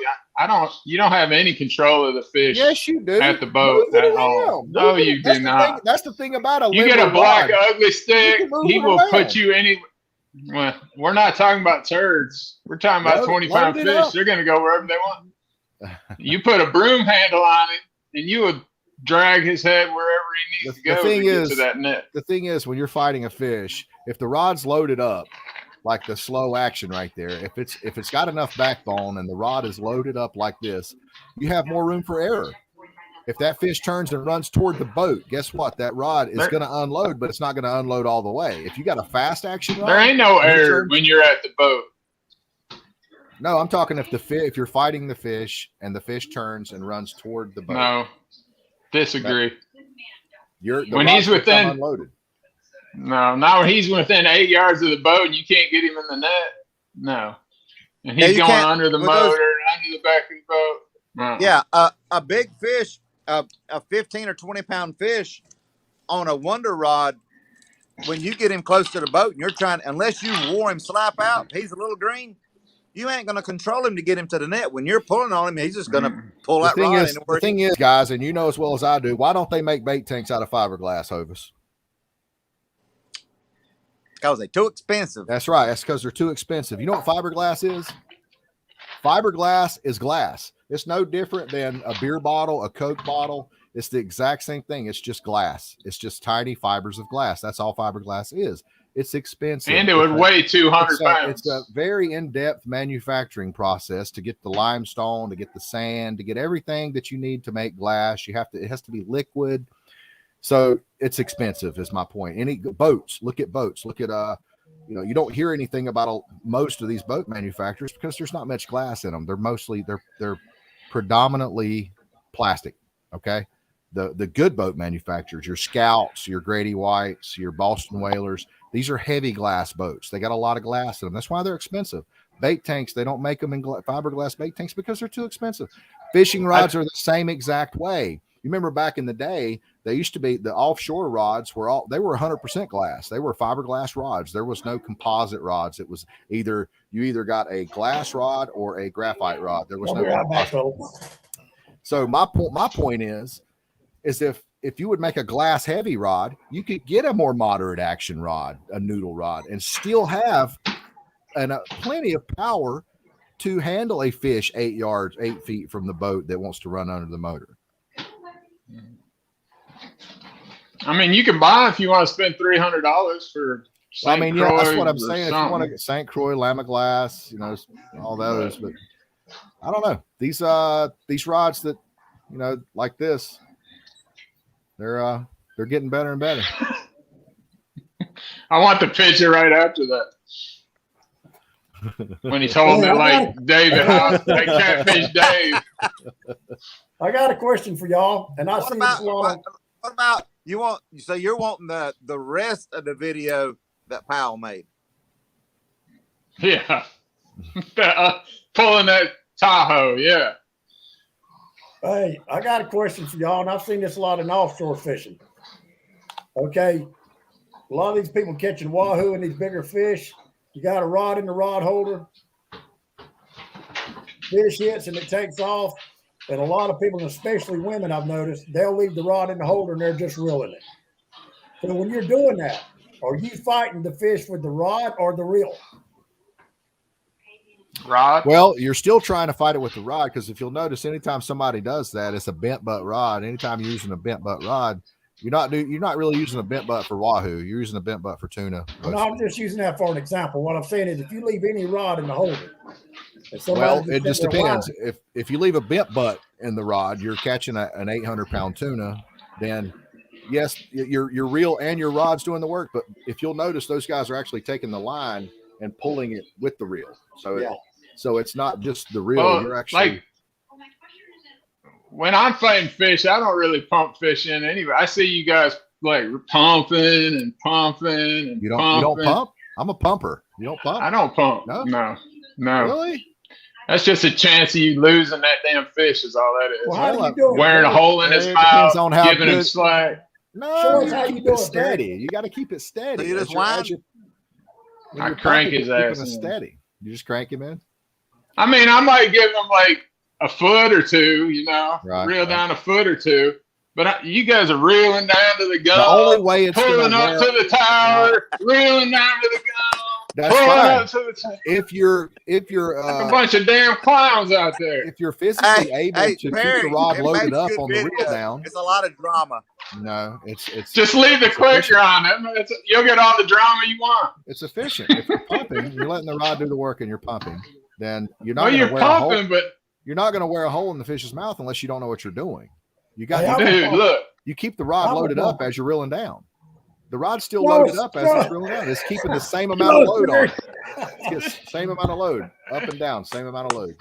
You don't have any control of the fish. Yes, you do. At the boat at all. No, you do not. That's the thing about a You get a black ugly stick, he will put you any. Well, we're not talking about turds. We're talking about 20-pound fish. They're going to go wherever they want. You put a broom handle on it, and you would drag his head wherever he needs to go to get to that net. The thing is, when you're fighting a fish, if the rod's loaded up, like the slow action right there, if it's got enough backbone and the rod is loaded up like this, you have more room for error. If that fish turns and runs toward the boat, guess what? That rod is going to unload, but it's not going to unload all the way. If you got a fast action rod, there ain't no error when you're at the boat. No, I'm talking if you're fighting the fish and the fish turns and runs toward the boat. No, disagree. When he's within unloaded. No, not when he's within 8 yards of the boat and you can't get him in the net. No. And he's going under the motor and under the back of the boat. No. Yeah, a big fish, a 15 or 20-pound fish on a Wonder rod, when you get him close to the boat and you're trying, unless you wore him slap out, he's a little green, you ain't going to control him to get him to the net. When you're pulling on him, he's just going to pull that rod. The thing is, guys, and you know as well as I do, why don't they make bait tanks out of fiberglass, Hovis? Because they're too expensive. That's right. That's because they're too expensive. You know what fiberglass is? Fiberglass is glass. It's no different than a beer bottle, a Coke bottle. It's the exact same thing. It's just glass. It's just tiny fibers of glass. That's all fiberglass is. It's expensive. And it would weigh 200 pounds. It's a very in-depth manufacturing process to get the limestone, to get the sand, to get everything that you need to make glass. It has to be liquid. So it's expensive is my point. Look at boats. Look at, you don't hear anything about most of these boat manufacturers because there's not much glass in them. They're predominantly plastic. Okay. The good boat manufacturers, your Scouts, your Grady Whites, your Boston Whalers, these are heavy glass boats. They got a lot of glass in them. That's why they're expensive. Bait tanks, they don't make them in fiberglass bait tanks because they're too expensive. Fishing rods are the same exact way. You remember back in the day, they used to be the offshore rods were 100% glass. They were fiberglass rods. There was no composite rods. It was you either got a glass rod or a graphite rod. There was no composite. So my point is if if you would make a glass heavy rod, you could get a more moderate action rod, a noodle rod, and still have plenty of power to handle a fish 8 feet from the boat that wants to run under the motor. I mean, you can buy if you want to spend $300 for St. Croix. Yeah, that's what I'm saying. Something. If you want to get St. Croix, Lama Glass, all those, but I don't know. These rods that, like this, they're getting better and better. I want the picture right after that. When he told me like David, like Catfish Dave. I got a question for y'all, and I see this long. What about you're wanting the rest of the video that Powell made? Yeah. Pulling that Tahoe, yeah. Hey, I got a question for y'all, and I've seen this a lot in offshore fishing. Okay, a lot of these people catching wahoo and these bigger fish, you got a rod in the rod holder, fish hits and it takes off, and a lot of people, especially women, I've noticed, they'll leave the rod in the holder and they're just reeling it. So when you're doing that, are you fighting the fish with the rod or the reel? Rod? Well, you're still trying to fight it with the rod, because if you'll notice, anytime somebody does that, it's a bent butt rod. Anytime you're using a bent butt rod, you're not really using a bent butt for wahoo. You're using a bent butt for tuna. No, I'm just using that for an example. What I'm saying is, if you leave any rod in the holder, it just depends. If you leave a bent butt in the rod, you're catching an 800-pound tuna. Then yes, your reel and your rod's doing the work. But if you'll notice, those guys are actually taking the line and pulling it with the reel. So so it's not just the reel. Well, you're actually like, when I'm fighting fish, I don't really pump fish in anyway. I see you guys like pumping and pumping and you don't pump. I'm a pumper. You don't pump? I don't pump. No. Really? That's just a chance of you losing that damn fish. Is all that is. Well, how do you do it? Wearing a hole in his mouth, giving him slack. No, show us how you do it steady. You got to keep it steady. So you just whine? I crank his ass. Steady. You just crank him in. I mean, I might give him like a foot or two, reel down a foot or two. But you guys are reeling down to the gun. The only way it's pulling up to the tower, reeling down to the gun. That's fine. If you're like a bunch of damn clowns out there. If you're physically able to keep the rod loaded up on the reel down, it's a lot of drama. No, it's just leave the clicker on it. You'll get all the drama you want. It's efficient. If you're pumping, you're letting the rod do the work, and you're pumping. Then you're not. Well, you're pumping, but you're not going to wear a hole in the fish's mouth unless you don't know what you're doing. You got, look. You keep the rod loaded up as you're reeling down. The rod's still loaded up as it's reeling down. It's keeping the same amount of load on it. It's same amount of load, up and down, same amount of load.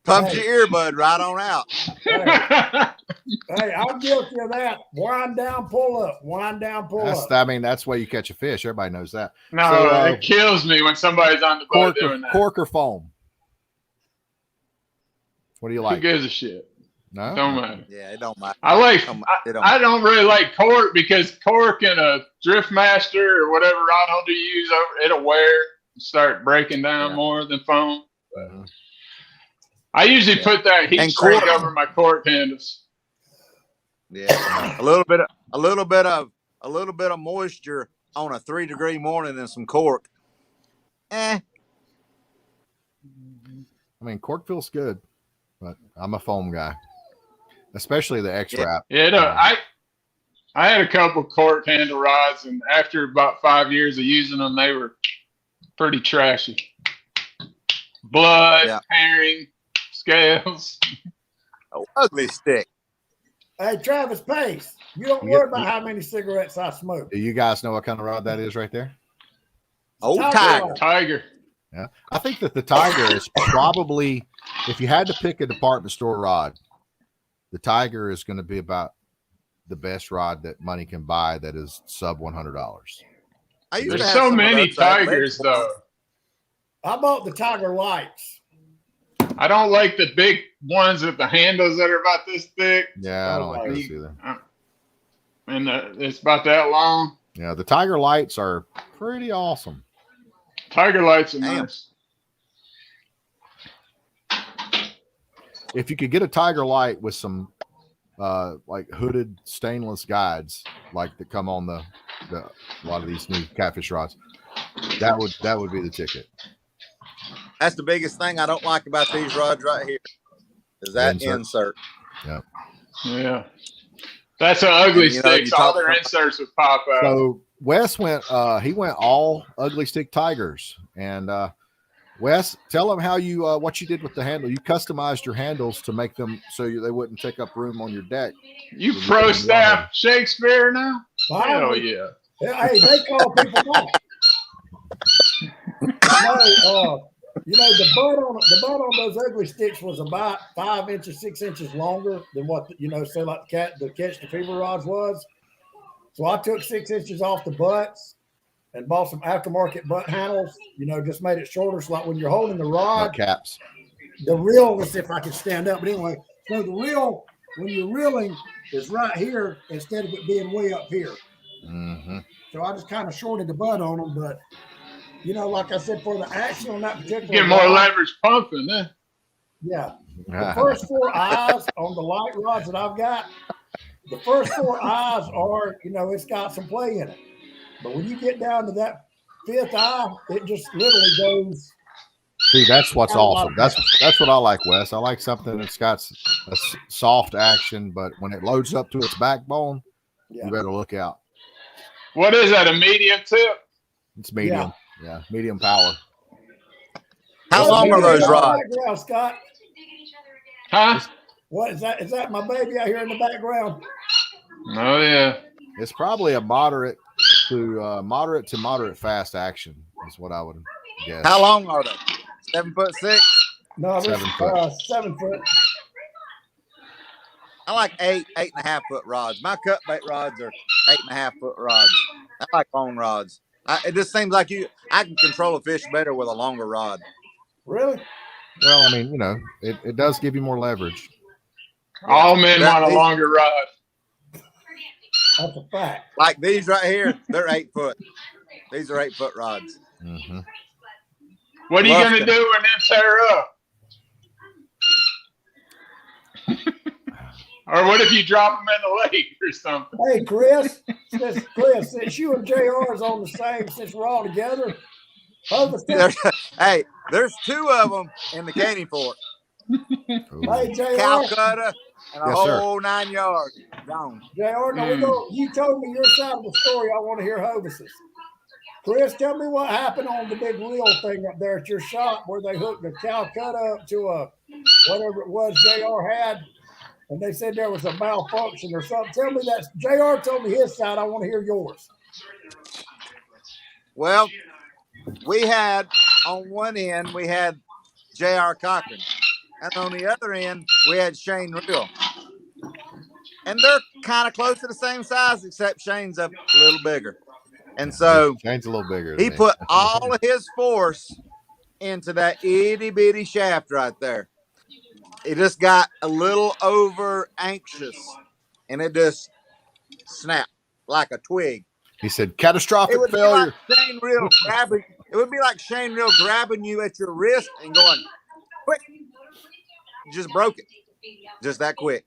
Pumps your earbud right on out. Hey, I'm guilty of that. Wind down, pull up. Wind down, pull up. That's why you catch a fish. Everybody knows that. No, it kills me when somebody's on the boat doing that. Cork or foam? What do you like? Who gives a shit? No, don't matter. Yeah, it don't matter. I don't really like cork, because cork and a Driftmaster or whatever rod holder you use, it'll wear and start breaking down more than foam. But I usually put that heat shrink over my cork handles. Yeah, a little bit of moisture on a 3-degree morning and some cork. I mean, cork feels good, but I'm a foam guy, especially the X-Wrap. Yeah, no, I had a couple cork handle rods, and after about 5 years of using them, they were pretty trashy. Blood, herring, scales. Oh, ugly stick. Hey, Travis Pace, you don't worry about how many cigarettes I smoke. Do you guys know what kind of rod that is right there? Old Tiger. Yeah, I think that the Tiger is probably, if you had to pick a department store rod, the Tiger is going to be about the best rod that money can buy that is sub $100. There's so many Tigers, though. I bought the Tiger Lights. I don't like the big ones with the handles that are about this thick. Yeah, I don't like those either. And it's about that long. Yeah, the Tiger Lights are pretty awesome. Tiger Lights are nice. if you could get a Tiger Light with some like hooded stainless guides like that come on the a lot of these new catfish rods, that would be the ticket. That's the biggest thing I don't like about these rods right here is that insert. Yeah. That's an ugly stick. All their inserts would pop out. So Wes went he went all ugly stick Tigers. And Wes, tell them how you what you did with the handle. You customized your handles to make them so they wouldn't take up room on your deck. You pro staff Shakespeare now? Hell yeah. Hey, they call people back. You know, the butt on those ugly sticks was about 5 inches, 6 inches longer than what, you know, say like the catch the fever rods was. So I took 6 inches off the butts and bought some aftermarket butt handles, you know, just made it shorter. So like when you're holding the rod, caps, the reel, let's see if I can stand up. But anyway, so the reel, when you're reeling, is right here instead of it being way up here. Mm-hmm. So I just kind of shorted the butt on them, but you know, like I said, for the action on that particular get more leverage pumping, eh? Yeah. The first 4 eyes on the light rods that I've got, the first 4 eyes are, you know, it's got some play in it. But when you get down to that 5th eye, it just literally goes. See, that's what's awesome. That's what I like, Wes. I like something that's got a soft action, but when it loads up to its backbone, you better look out. What is that, a medium tip? It's medium. Yeah, medium power. How long are those rods? Scott? Huh? What is that? Is that my baby out here in the background? Oh yeah. It's probably a moderate to moderate fast action is what I would guess. How long are they? 7'6"? No, 7 foot. 7 foot. I like 8.5 foot rods. My cut bait rods are 8.5 foot rods. I like long rods. It just seems like I can control a fish better with a longer rod. Really? Well, I mean, you know, it does give you more leverage. All men want a longer rod. That's a fact. Like these right here, they're 8 foot. These are 8 foot rods. Mm-hmm. What are you going to do when them tear up? Or what if you drop them in the lake or something? Hey, Chris, since you and JR is on the same, since we're all together, hey, there's 2 of them in the canning fort. Hey, JR. Calcutta and a whole 9 yards. Gone. JR, you told me your side of the story. I want to hear Hovis's. Chris, tell me what happened on the big reel thing up there at your shop where they hooked the Calcutta up to a whatever it was JR had. And they said there was a malfunction or something. Tell me that. JR told me his side. I want to hear yours. Well, we had on one end, we had J.R. Cochran. And on the other end, we had Shane Reel. And they're kind of close to the same size, except Shane's a little bigger. And so Shane's a little bigger. He put all of his force into that itty bitty shaft right there. It just got a little over anxious, and it just snapped like a twig. He said, "Catastrophic failure." Like Shane Reel grabbing. It would be like Shane Reel grabbing you at your wrist and going, "Quick!" Just broke it, just that quick.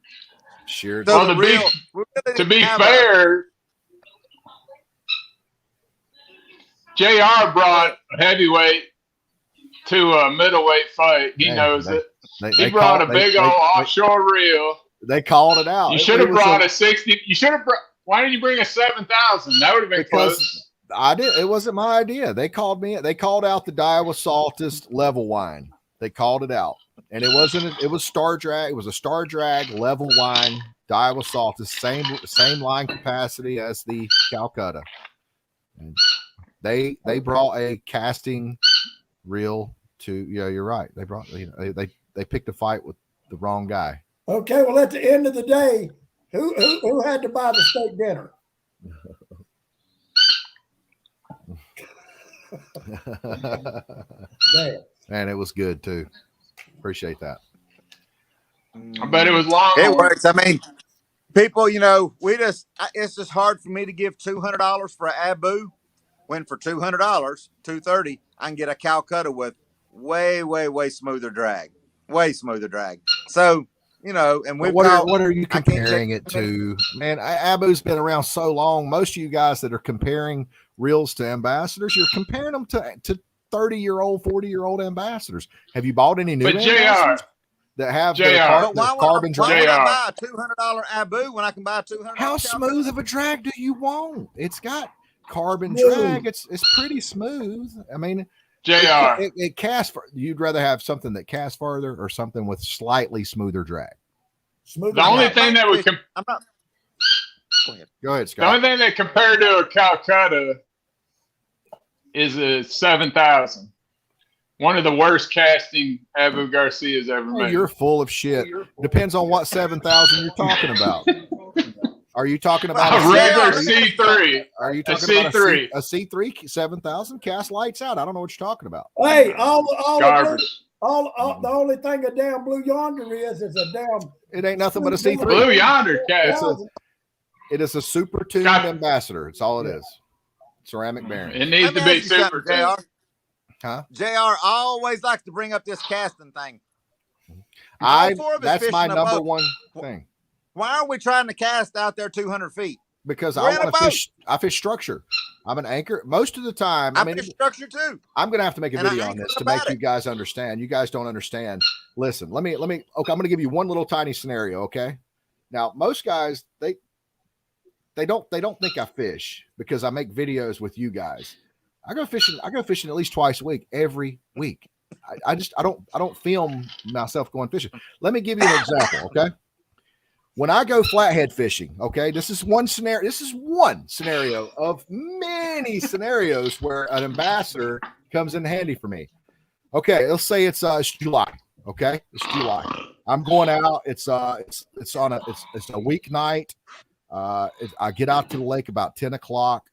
Sheared. So to be fair, JR brought a heavyweight to a middleweight fight. He knows it. He brought a big old offshore reel. They called it out. You should have brought a 60. You should have brought. Why didn't you bring a 7,000? That would have been close. I did. It wasn't my idea. They called me. They called out the Daiwa Saltist level wine. They called it out, and it wasn't. It was Star Drag. It was a Star Drag level wine. Daiwa Saltist, same line capacity as the Calcutta. And they brought a casting reel to. Yeah, you're right. They brought. They picked a fight with the wrong guy. Okay, well, at the end of the day, who had to buy the steak dinner? Man, it was good too. Appreciate that. I bet it was long. It works. I mean, people, it's just hard for me to give $200 for an Abu when for $200, $230, I can get a Calcutta with way, way, way smoother drag. Way smoother drag. So, you know, and we've what got, are you I can't tell comparing you it how many- to? Man, Abu's been around so long. Most of you guys that are comparing reels to ambassadors, you're comparing them to 30-year-old, 40-year-old ambassadors. Have you bought any new But JR, ambassadors that have the, JR. But why would, carbon why drag? would I JR. buy a $200 Abu when I can buy a $200? How smooth of a drag do you want? It's got carbon Smooth. drag. It's pretty smooth. I mean, JR. it casts. You'd rather have something that casts farther or something with slightly smoother drag. Smooth. The only thing that would I'm not. Go ahead. Go ahead, the Scott. only thing that compared to a Calcutta is a 7,000. One of the worst casting Abu Garcia's ever Oh, made. you're full of shit. Depends on what 7,000 you're talking about. Are you talking about A regular JR, C3. Are you A talking about C3. a C3 7,000 cast lights out? I don't know what you're talking about. Hey, all the blue, Garbage. the only thing a damn Blue Yonder is a damn It ain't nothing but a C3. Blue Yonder cast. It is a super tuned Scott- ambassador. It's all it is. Ceramic bearing. It needs Let me to be ask you something, super tuned. JR. Huh? JR always likes to bring up this casting thing. All four of us That's my fishing a number boat. one thing. Why are we trying to cast out there 200 feet? Because We're I in a want to boat. fish. I fish structure. I'm an anchor. Most of the time, I I mean, fish structure too. I'm going to have to make a And I video ain't on this good to make about you guys understand. You guys don't understand. Listen, let me, okay, I'm going to give you one little tiny scenario. Okay. Now, most guys, they don't think I fish because I make videos with you guys. I go fishing at least twice a week, every week. I don't film myself going fishing. Let me give you an example. Okay. When I go flathead fishing, okay, this is one scenario. This is one scenario of many scenarios where an ambassador comes in handy for me. Okay, let's say it's July. Okay, it's July. I'm going out. It's on a weeknight. I get out to the lake about 10 o'clock.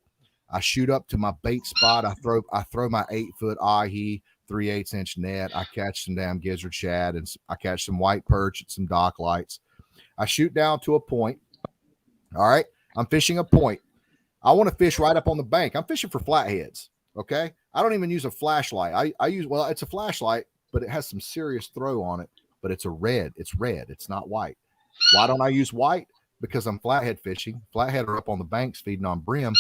I shoot up to my bait spot. I throw my 8-foot ahi 3/8 inch net. I catch some damn gizzard shad and I catch some white perch and some dock lights. I shoot down to a point. All right. I'm fishing a point. I want to fish right up on the bank. I'm fishing for flatheads. Okay. I don't even use a flashlight. I use, well, it's a flashlight, but it has some serious throw on it, but it's red. It's not white. Why don't I use white? Because I'm flathead fishing. Flathead are up on the banks feeding on brim.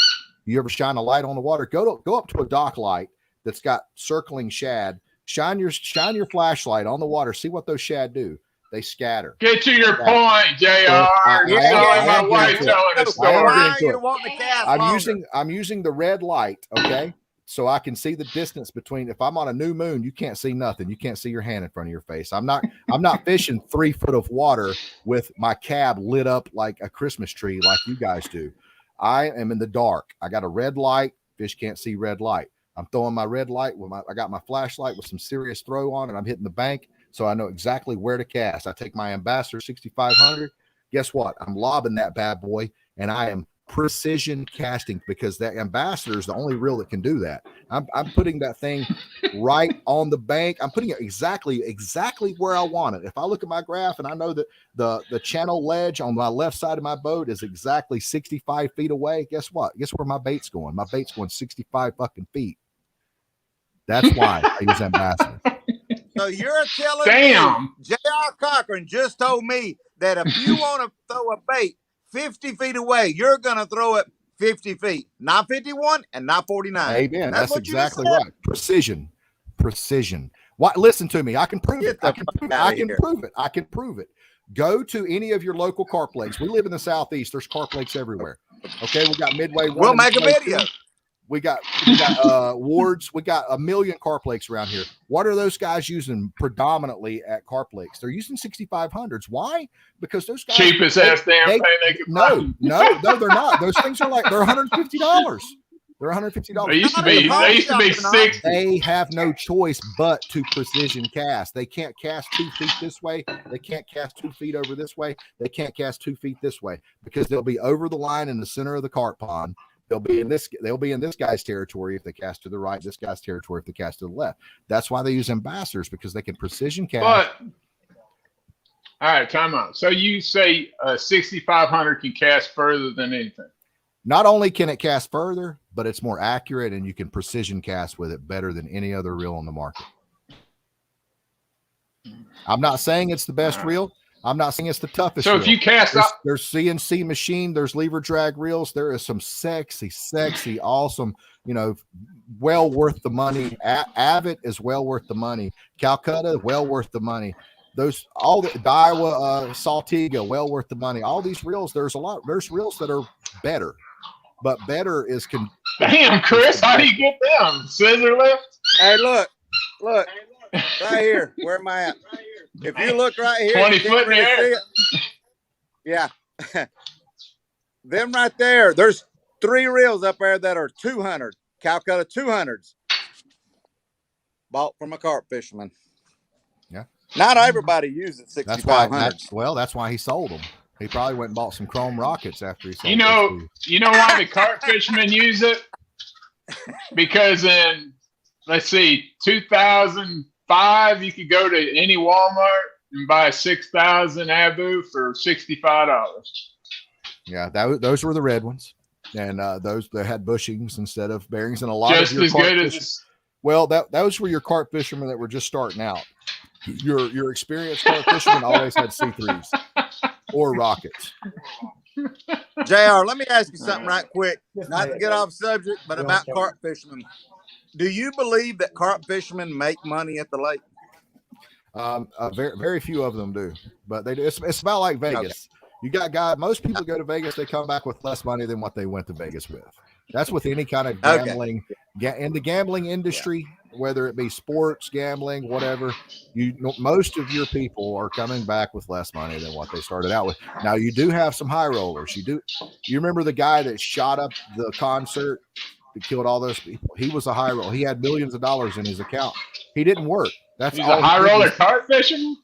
You ever shine a light on the water? Go up to a dock light that's got circling shad. Shine your flashlight on the water. See what those shad do. They scatter. Get to your point, JR. I You're am telling my getting wife to it. telling a I am story. getting Why are to you it. wanting to cast longer? I'm using the red light, okay? So I can see the distance between. If I'm on a new moon, you can't see nothing. You can't see your hand in front of your face. I'm not fishing 3 foot of water with my cab lit up like a Christmas tree like you guys do. I am in the dark. I got a red light. Fish can't see red light. I'm throwing my red light I got my flashlight with some serious throw on it. I'm hitting the bank, so I know exactly where to cast. I take my Ambassador 6500. Guess what? I'm lobbing that bad boy, and I am precision casting because that Ambassador is the only reel that can do that. I'm putting that thing right on the bank. I'm putting it exactly where I want it. If I look at my graph and I know that the channel ledge on my left side of my boat is exactly 65 feet away, guess what? Guess where my bait's going? My bait's going 65 fucking feet. That's why I use Ambassador. So you're telling Damn. me J.R. Cochran just told me that if you want to throw a bait 50 feet away, you're going to throw it 50 feet, not 51 and not 49. Amen. That's what you just exactly said. right. Precision. What? Listen to me. I can prove Get it. the I can fuck prove it. outta I can here. prove it. I can prove it. Go to any of your local carp lakes. We live in the Southeast. There's carp lakes everywhere. Okay, we got Midway. We'll and make a Midway video. 2. We got wards. We got a million carp lakes around here. What are those guys using predominantly at carp lakes? They're using 6500s. Why? Because those guys Cheapest ass damn thing they could find. no, they're not. Those things are like they're $150. They're $150. They used to be They 60. They have no choice but to precision cast. They can't cast 2 feet this way. They can't cast 2 feet over this way. They can't cast 2 feet this way because they'll be over the line in the center of the carp pond. They'll be in this guy's territory if they cast to the right, this guy's territory if they cast to the left. That's why they use Ambassadors, because they can precision cast. But all right, time out. So you say 6500 can cast further than anything. Not only can it cast further, but it's more accurate and you can precision cast with it better than any other reel on the market. I'm not saying it's the best reel. I'm not saying it's the toughest. So if you cast out, there's CNC machine, there's lever drag reels. There is some sexy, awesome, well worth the money. Avid is well worth the money. Calcutta, well worth the money. Those all the Daiwa, Saltiga, well worth the money. All these reels, there's reels that are better, but better is damn, Chris, how do you get them? Scissor lift? Hey, look, right here. Where am I at? If you look right here, 20 foot in the air. Yeah. Them right there. There's 3 reels up there that are 200 Calcutta 200s. Bought from a carp fisherman. Yeah. Not everybody uses 6500s. That's why he sold them. He probably went and bought some chrome rockets after he sold You know why the carp fishermen use it? Because in, let's see, 2005, you could go to any Walmart and buy a 6,000 Abu for $65. Yeah, those were the red ones, and those that had bushings instead of bearings, and a lot just of your as good as. Well, those were your carp fishermen that were just starting out. Your experienced carp fishermen always had C3s or rockets. JR, let me ask you something right quick. Not to get off subject, but about carp fishermen. Do you believe that carp fishermen make money at the lake? Very, very few of them do, but they do. It's about like Vegas. Okay. You got guys. Most people go to Vegas, they come back with less money than what they went to Vegas with. That's with any kind of gambling. Okay. In the gambling industry, whether it be sports, gambling, whatever, most of your people are coming back with less money than what they started out with. Now, you do have some high rollers. You remember the guy that shot up the concert that killed all those people? He was a high roller. He had millions of dollars in his account. He didn't work. He's a high roller carp fisherman?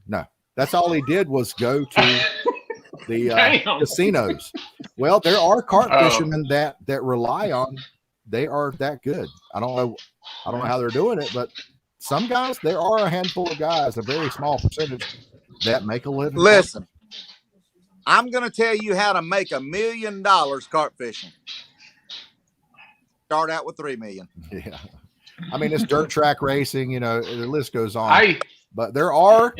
No, that's all he did was go to the casinos. Well, there are carp fishermen that rely on. They are that good. I don't know how they're doing it, but some guys, there are a handful of guys, a very small percentage, that make a living. Listen, I'm going to tell you how to make $1 million carp fishing. Start out with $3 million. Yeah, I mean, it's dirt track racing. The list goes on. But there are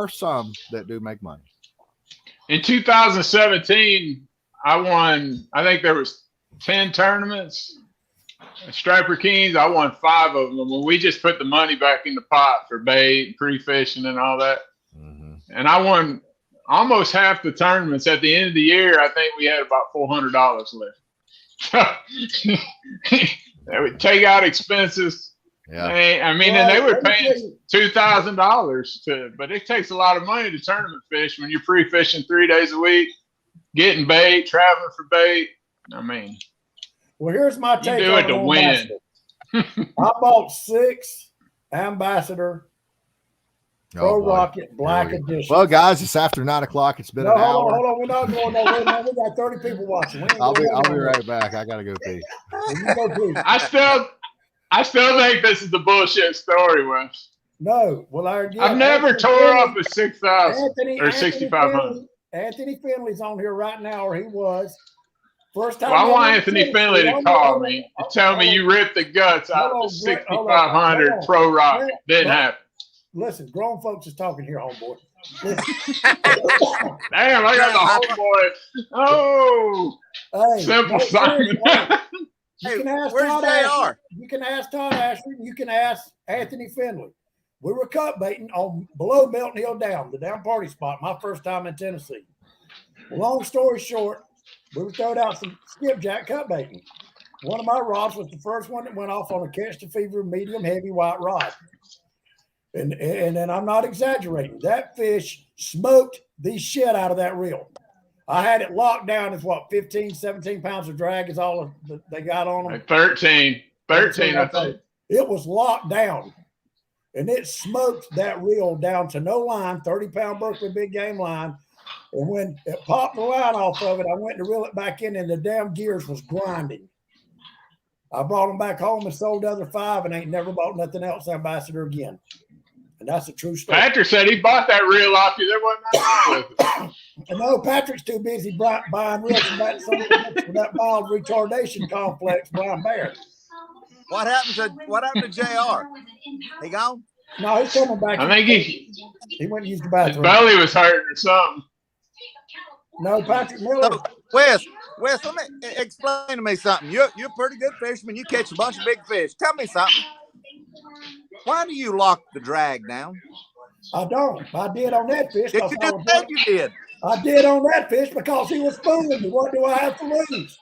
some that do make money. In 2017, I won. I think there was 10 tournaments. Striper Kings, I won 5 of them. When we just put the money back in the pot for bait, pre-fishing, and all that. Mm-hmm. And I won almost half the tournaments. At the end of the year, I think we had about $400 left. They would take out expenses. Yeah. And they were paying $2,000 but it takes a lot of money to tournament fish when you're pre-fishing 3 days a week, getting bait, traveling for bait. Well, here's my take. You do it to win. I bought 6 Ambassador Pro Rocket Black Edition. Well, guys, it's after 9 o'clock. It's been an hour. Hold on. We're not going nowhere, man. We got 30 people watching. I'll be right back. I gotta go pee. I still think this is the bullshit story, Wes. No, well, I've never tore up a 6,000 or 6,500. Anthony Finley's on here right now, or he was. First time. Well, I want Anthony Finley to call me and tell me you ripped the guts out of the 6,500 Pro Rocket. Didn't happen. Listen, grown folks is talking here, homeboy. Damn, I got the homeboy. Oh, hey, Simple Simon. You can ask Todd Asher. You can ask Todd Asher. You can ask Anthony Finley. We were cut baiting on below Milton Hill Dam, the down party spot, my first time in Tennessee. Long story short, we were throwing out some skipjack cut baiting. One of my rods was the first one that went off on a catch to fever medium heavy white rod. And then I'm not exaggerating. That fish smoked the shit out of that reel. I had it locked down as 15, 17 pounds of drag is all they got on them. 13, I think. It was locked down. And it smoked that reel down to no line, 30-pound Berkeley big game line. And when it popped the line off of it, I went to reel it back in, and the damn gears was grinding. I brought them back home and sold the other 5 and ain't never bought nothing else Ambassador again. And that's a true story. Patrick said he bought that reel off you. There wasn't nothing with it. No, Patrick's too busy buying reels from that mild retardation complex, Brown Bear. What happened to JR? He gone? No, he's coming back. I think he went and used the bathroom. his belly was hurting or something. No, Patrick Miller. So, Wes, let me explain to me something. You're a pretty good fisherman. You catch a bunch of big fish. Tell me something. Why do you lock the drag down? I don't. I did on that fish. Did you just said you did? I did on that fish because he was fooling me. What do I have to lose?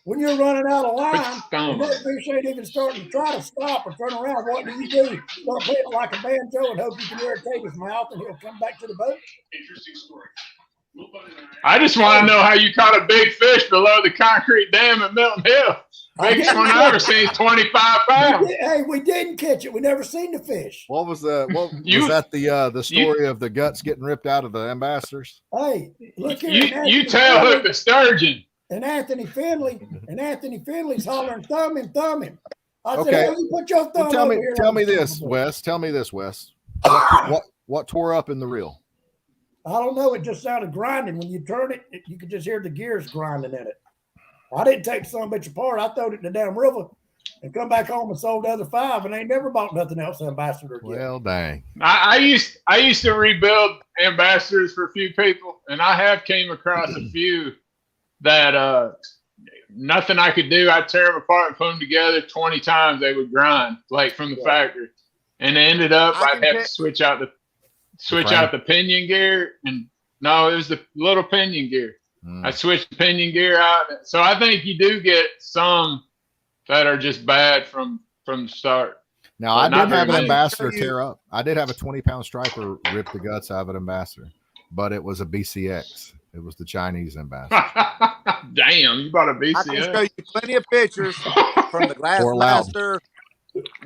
When you're running out of line, and that fish ain't even starting to try to stop or turn around, what do? Start playing it like a banjo and hope you can irritate his mouth and he'll come back to the boat? Interesting story. I just want to know how you caught a big fish below the concrete dam at Milton Hill. Biggest one I ever seen, 25 pounds. We didn't catch it. We never seen the fish. What was the? Was that the story of the guts getting ripped out of the ambassadors? Hey, look here. You tail hooked the sturgeon. And Anthony Finley's hollering, thumb him. I said, Okay. hey, you put your thumb Well, over here. tell me this, Wes. Tell me this, Wes. What tore up in the reel? I don't know. It just sounded grinding. When you turn it, you could just hear the gears grinding in it. I didn't take the son of a bitch apart. I throwed it in the damn river and come back home and sold the other 5 and ain't never bought nothing else Ambassador again. Well, dang. I used to rebuild ambassadors for a few people, and I have came across a few that nothing I could do. I'd tear them apart and put them together 20 times. They would grind like from the factory, and it ended up I'd have to switch out the pinion gear. And no, it was the little pinion gear. I switched the pinion gear out. So I think you do get some that are just bad from the start. Now, I did have an ambassador tear up. I did have a 20-pound striper rip the guts out of an ambassador, but it was a BCX. It was the Chinese ambassador. Damn, you bought a BCX. I can show you plenty of pictures from the Glass Master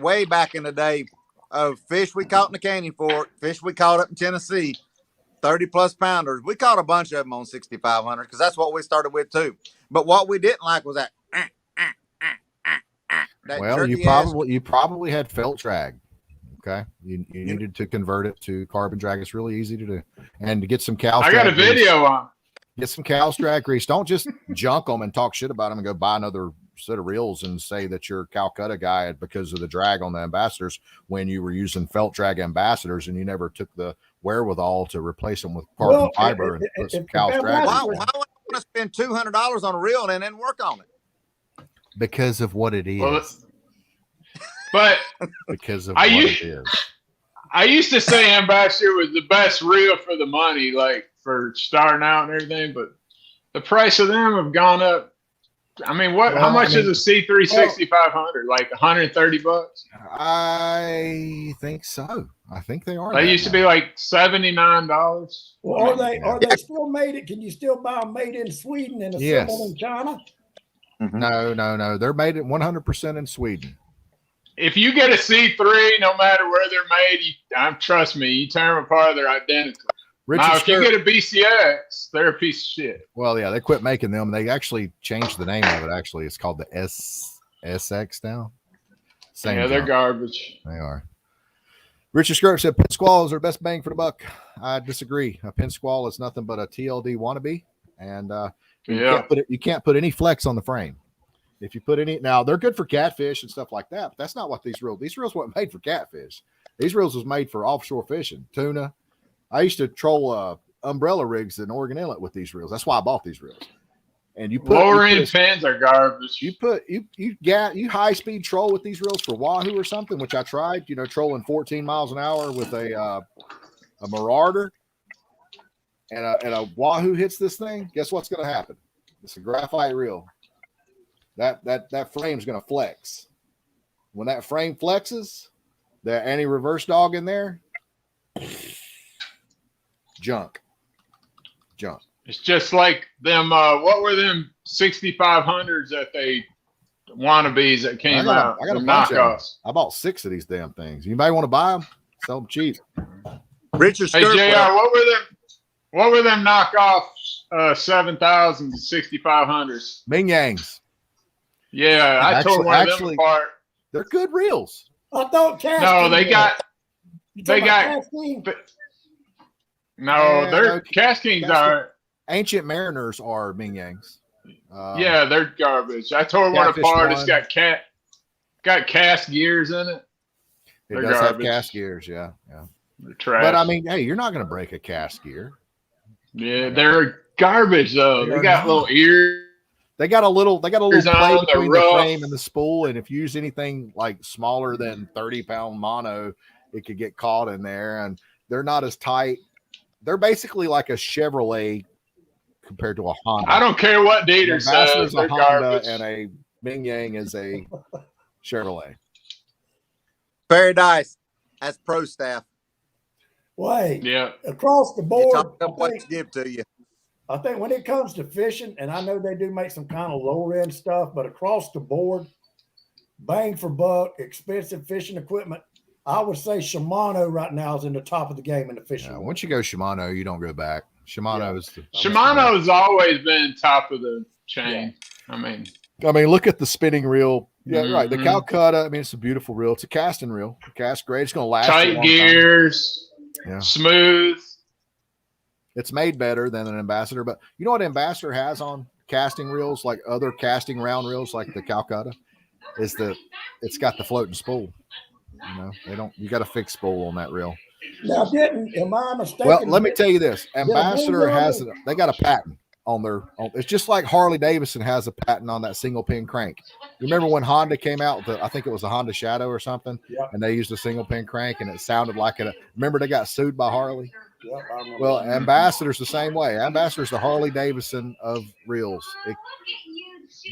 way back in the day of fish we caught in the Canyon Fork, fish we caught up in Tennessee, 30-plus pounders. We caught a bunch of them on 6,500 because that's what we started with too. But what we didn't like was that. Well, you probably had felt drag. Okay, you needed to convert it to carbon drag. It's really easy to do, and to get some cow. I got a video on. Get some cow drag grease. Don't just junk them and talk shit about them and go buy another set of reels and say that you're a Calcutta guy because of the drag on the ambassadors when you were using felt drag ambassadors and you never took the wherewithal to replace them with carbon fiber and put some cow drag. Why would I want to spend $200 on a reel and then work on it? Because of what it is. Well, but because of what it is. I used to say ambassador was the best reel for the money, like for starting out and everything, but the price of them have gone up. I mean, how much is a C3 6500? Like $130? I think so. I think they are. They used to be like $79. Well, are they still made it? Can you still buy them made in Sweden and assembled in China? No. They're made at 100% in Sweden. If you get a C3, no matter where they're made, trust me, you tear them apart, they're identical. Now, if you get a BCX, they're a piece of shit. Well, yeah, they quit making them. They actually changed the name of it. Actually, it's called the SX now. They're garbage. They are. Richard Skirk said pin squalls are best bang for the buck. I disagree. A pin squall is nothing but a TLD wannabe, and you can't put any flex on the frame. If you put any, now they're good for catfish and stuff like that, but that's not what these reels weren't made for catfish. These reels was made for offshore fishing, tuna. I used to troll umbrella rigs in Oregon Inlet with these reels. That's why I bought these reels. And you put lower end fins are garbage. You high speed troll with these reels for wahoo or something, which I tried. Trolling 14 miles an hour with a marauder, and a wahoo hits this thing. Guess what's going to happen? It's a graphite reel. That frame's going to flex. When that frame flexes, the anti-reverse dog in there, junk. It's just like them. What were them 6500s that they wannabes that came out? I got a bunch knockoffs. I bought 6 of these damn things. Anybody want to buy them? Sell them cheap. Richard Hey, JR, what were them knockoff 7000 6500s? Ming Yangs. Yeah, I tore one of them apart. They're good reels. I thought No, they got. They're Cast Kings are. Ancient Mariners are Ming Yangs. Yeah, they're garbage. I tore one apart. It's got cast gears in it. It They're does garbage. have cast gears, yeah. They're trash. But I mean, hey, you're not going to break a cast gear. yeah, they're garbage though. They They are got not. little ears. They got a little play on, they're between the rough. frame and the spool, and if you use anything like smaller than 30-pound mono, it could get caught in there. And they're not as tight. They're basically like a Chevrolet compared to a Honda. I don't care what The Dieter says. Ambassador's a They're Honda, garbage. and a Ming Yang is a Chevrolet. Paradise. That's pro staff. Wait, Yeah. across the You board, talk up what to give to you. I think when it comes to fishing, and I know they do make some kind of lower end stuff, but across the board, bang for buck, expensive fishing equipment, I would say Shimano right now is in the top of the game in the fishing. Yeah, once you go Shimano, you don't go back. Shimano is the Shimano's always been top of the chain. Yeah. I mean, look at the spinning reel. Yeah, right. The Mhm. Calcutta. I mean, it's a beautiful reel. It's a casting reel. Cast great. It's going to last. a Tight long gears, Yeah. smooth. It's made better than an Ambassador, but you know what Ambassador has on casting reels, like other casting round reels, like the Calcutta, is that it's got the floating spool. You know, they don't. You got a fixed spool on that reel. Now, am I mistaken? Well, let me tell you this: Yeah, Ambassador maybe has they got a patent on their. It's just like Harley Davidson has a patent on that single pin crank. You remember when Honda came out? I think it was a Honda Shadow or something, Yeah. and they used a single pin crank, and it sounded like it. Remember they got sued by Harley. Yep, I remember Well, that. Ambassador's the same way. Ambassador's the Harley Davidson of reels.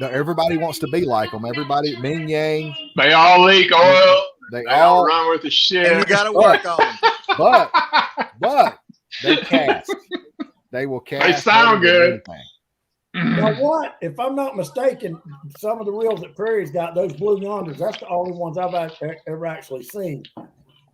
Everybody wants to be like them. Everybody, Ming Yang, They all leak oil. they They all all, run with the And shit. you got to work on them. but they cast. They will cast. They sound better than good. anything. Now, what? If I'm not mistaken, some of the reels that Prairie's got, those Blue Yonders, that's the only ones I've ever actually seen.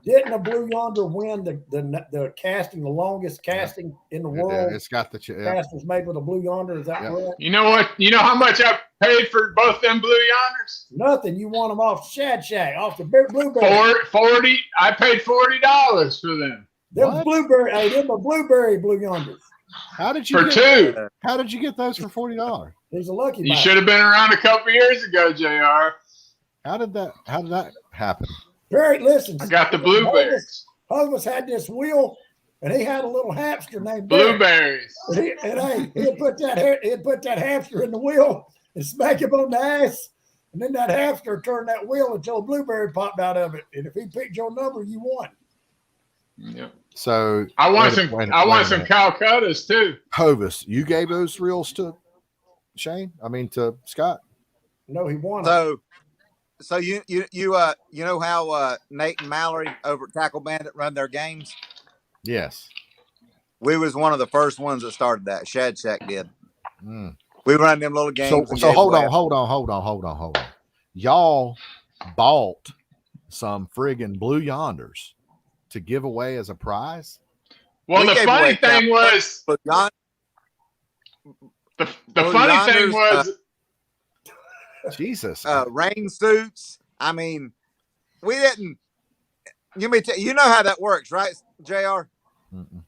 Didn't a Blue Yonder win the casting, the longest casting in the world? It's got the Cast was made with a Blue Yonder. Is that Yeah. correct? You know what? You know how much I paid for both them Blue Yonders? Nothing. You won them off Shad Shack, off the Blueberry. 40. I paid $40 for them. Them What? Blueberry. Hey, them are Blueberry Blue Yonders. How did you For get, two. How did you get those for $40? He's a lucky You man. should have been around a couple years ago, JR. How did that happen? Barry, listen. I got the blueberries. Hovis had this wheel, and he had a little hamster named Barry. Blueberries. He'd put that hamster in the wheel and smack him on the ass, and then that hamster turned that wheel until a blueberry popped out of it. And if he picked your number, you won. Yep. So I want wait a some minute. Calcuttas too. Hovis, you gave those reels to Shane? I mean to Scott? No, he won. So you know how Nate and Mallory over at Tackle Bandit run their games? Yes. We was one of the first ones that started that. Shad Shack did. Mm. We run them little games. and So gave hold away. on. Y'all bought some friggin' Blue Yonders to give away as a prize? Well, We the gave funny away thing was But Yon- the Blue funny thing Yonders, was Jesus. rain suits. I mean, we didn't. You know how that works, right, JR? Mm-mm.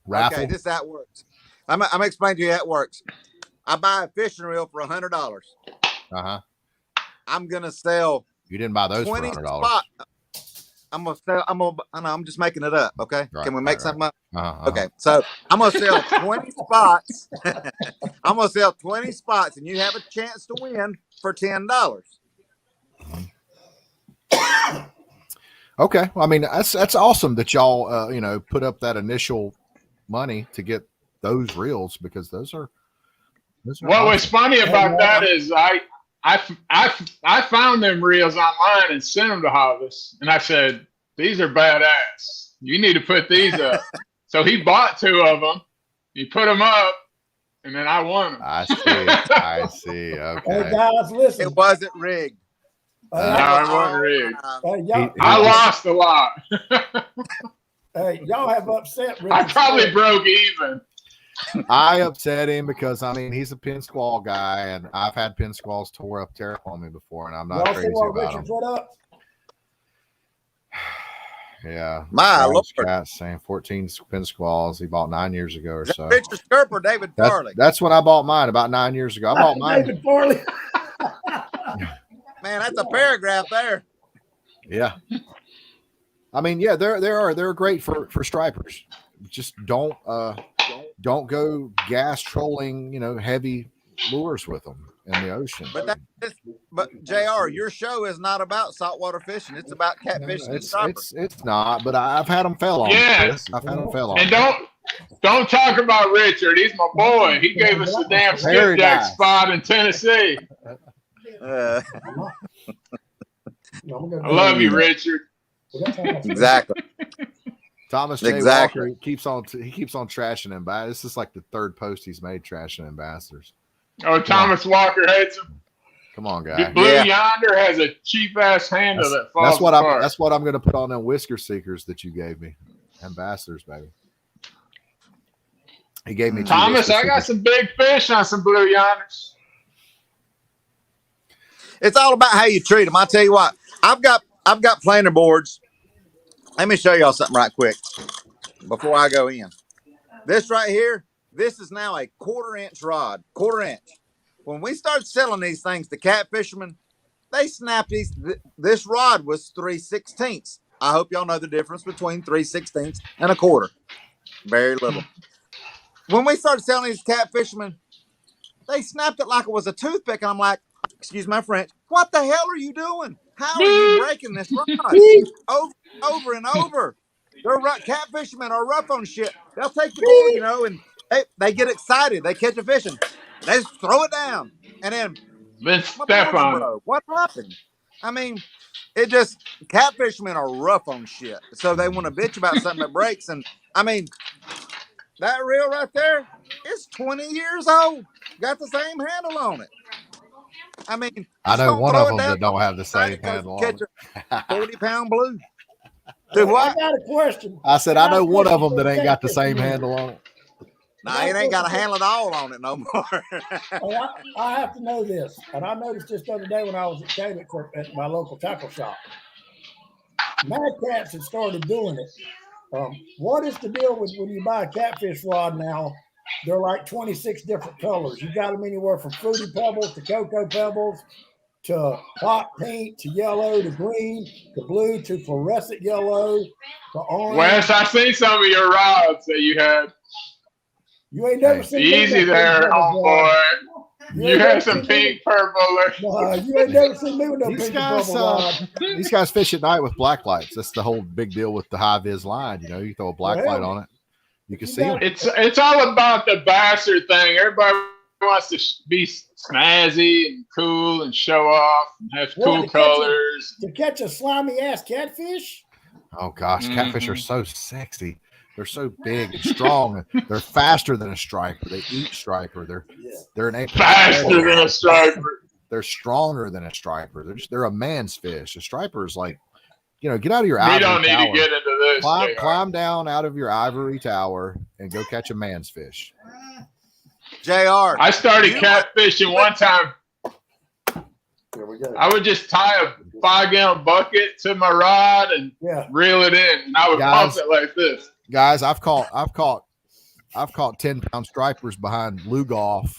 Raffle. Okay, this is how it works. I'm gonna explain to you how it works. I buy a fishing reel for $100. Uh-huh. I'm gonna sell You didn't buy those for 20 $100. spots. I'm just making it up. Okay, Right, can we make right, something up? Uh-huh. Okay, so I'm gonna sell 20 spots. I'm gonna sell 20 spots, and you have a chance to win for $10. Okay. Well, I mean, that's awesome that y'all put up that initial money to get those reels, because those are what was awesome. funny about that is I found them reels online and sent them to Hovis, and I said, these are badass. You need to put these up. So he bought 2 of them. He put them up, and then I won them. I see. Hey, Okay. guys, listen. It wasn't rigged. No, it wasn't rigged. Y'all, I lost a lot. hey, y'all have upset Richard. I probably Squall. broke even. I upset him because he's a pin squall guy, and I've had pin squalls tore up terrible on me before, and I'm not Y'all see crazy what about Richard them. put up? Yeah. My Brian Lord. Scott's saying 14 pin squalls he bought 9 years ago or so. Richard Skirp or David Farley? That's when I bought mine about 9 years ago. I bought mine. David Farley. Man, that's a paragraph there. Yeah. I mean, yeah, they're great for stripers. Just don't go gas trolling, heavy lures with them in the ocean. But JR, your show is not about saltwater fishing. It's about No, catfishing and striper. it's not, but I've had them fell on. Yeah. Chris. I've had them fell on. And don't talk about Richard. He's my boy. He gave us the damn Very skipjack nice. spot in Tennessee. Uh, I love you, Richard. exactly. Thomas J. Exactly. Walker keeps on trashing ambassadors. This is like the third post he's made trashing ambassadors. Oh, Thomas Walker hates him. Come on, guy. Blue Yonder has a cheap ass handle that falls That's what apart. that's what I'm going to put on them whisker seekers that you gave me. Ambassadors, baby. He gave me Thomas. I got some big fish on some Blue Yonders. It's all about how you treat them. I tell you what, I've got planer boards. Let me show y'all something right quick before I go in. This right here, this is now a 1/4 inch rod, 1/4 inch. When we start selling these things to cat fishermen, they snap these. This rod was 3/16. I hope y'all know the difference between 3/16 and a 1/4. Very little. When we started selling these cat fishermen, they snapped it like it was a toothpick, and I'm like, excuse my French, what the hell are you doing? How are you breaking this rod? over and over. They're cat fishermen are rough on shit. They'll take the board, and they get excited. They catch a fish and they just throw it down. And then step on it. What happened? I mean, cat fishermen are rough on shit. So they want to bitch about something that breaks. And I mean, that reel right there is 20 years old. Got the same handle on it. I mean, I know one of them that don't have the same handle on it. 40-pound blue. Dude, what? I got a question. I said, I know one of them that ain't got the same handle on it. Nah, it ain't got a handle at all on it no more. I have to know this, and I noticed this the other day when I was at my local tackle shop. Mad Cats had started doing it. What is the deal with when you buy a catfish rod now? They're like 26 different colors. You got them anywhere from fruity pebbles to cocoa pebbles to hot pink to yellow to green to blue to fluorescent yellow to orange. Wes, I seen some of your rods that you had. You ain't never seen easy there, homeboy. You had some pink purple. You ain't never seen me with no pink purple rod. These guys fish at night with black lights. That's the whole big deal with the high vis line. You throw a black light on it, you can see them. It's all about the bastard thing. Everybody wants to be snazzy and cool and show off and have cool colors. To catch a slimy ass catfish? Oh gosh, catfish are so sexy. They're so big and strong. They're faster than a striper. They eat striper. They're an faster than a striper. They're stronger than a striper. They're a man's fish. A striper is like, get out of your ivory tower. We don't need to get into this. Climb down out of your ivory tower and go catch a man's fish. JR. I started catfishing one time. There we go. I would just tie a 5-gallon bucket to my rod and reel it in, and I would pump it like this. Guys, I've caught 10-pound stripers behind Lugoff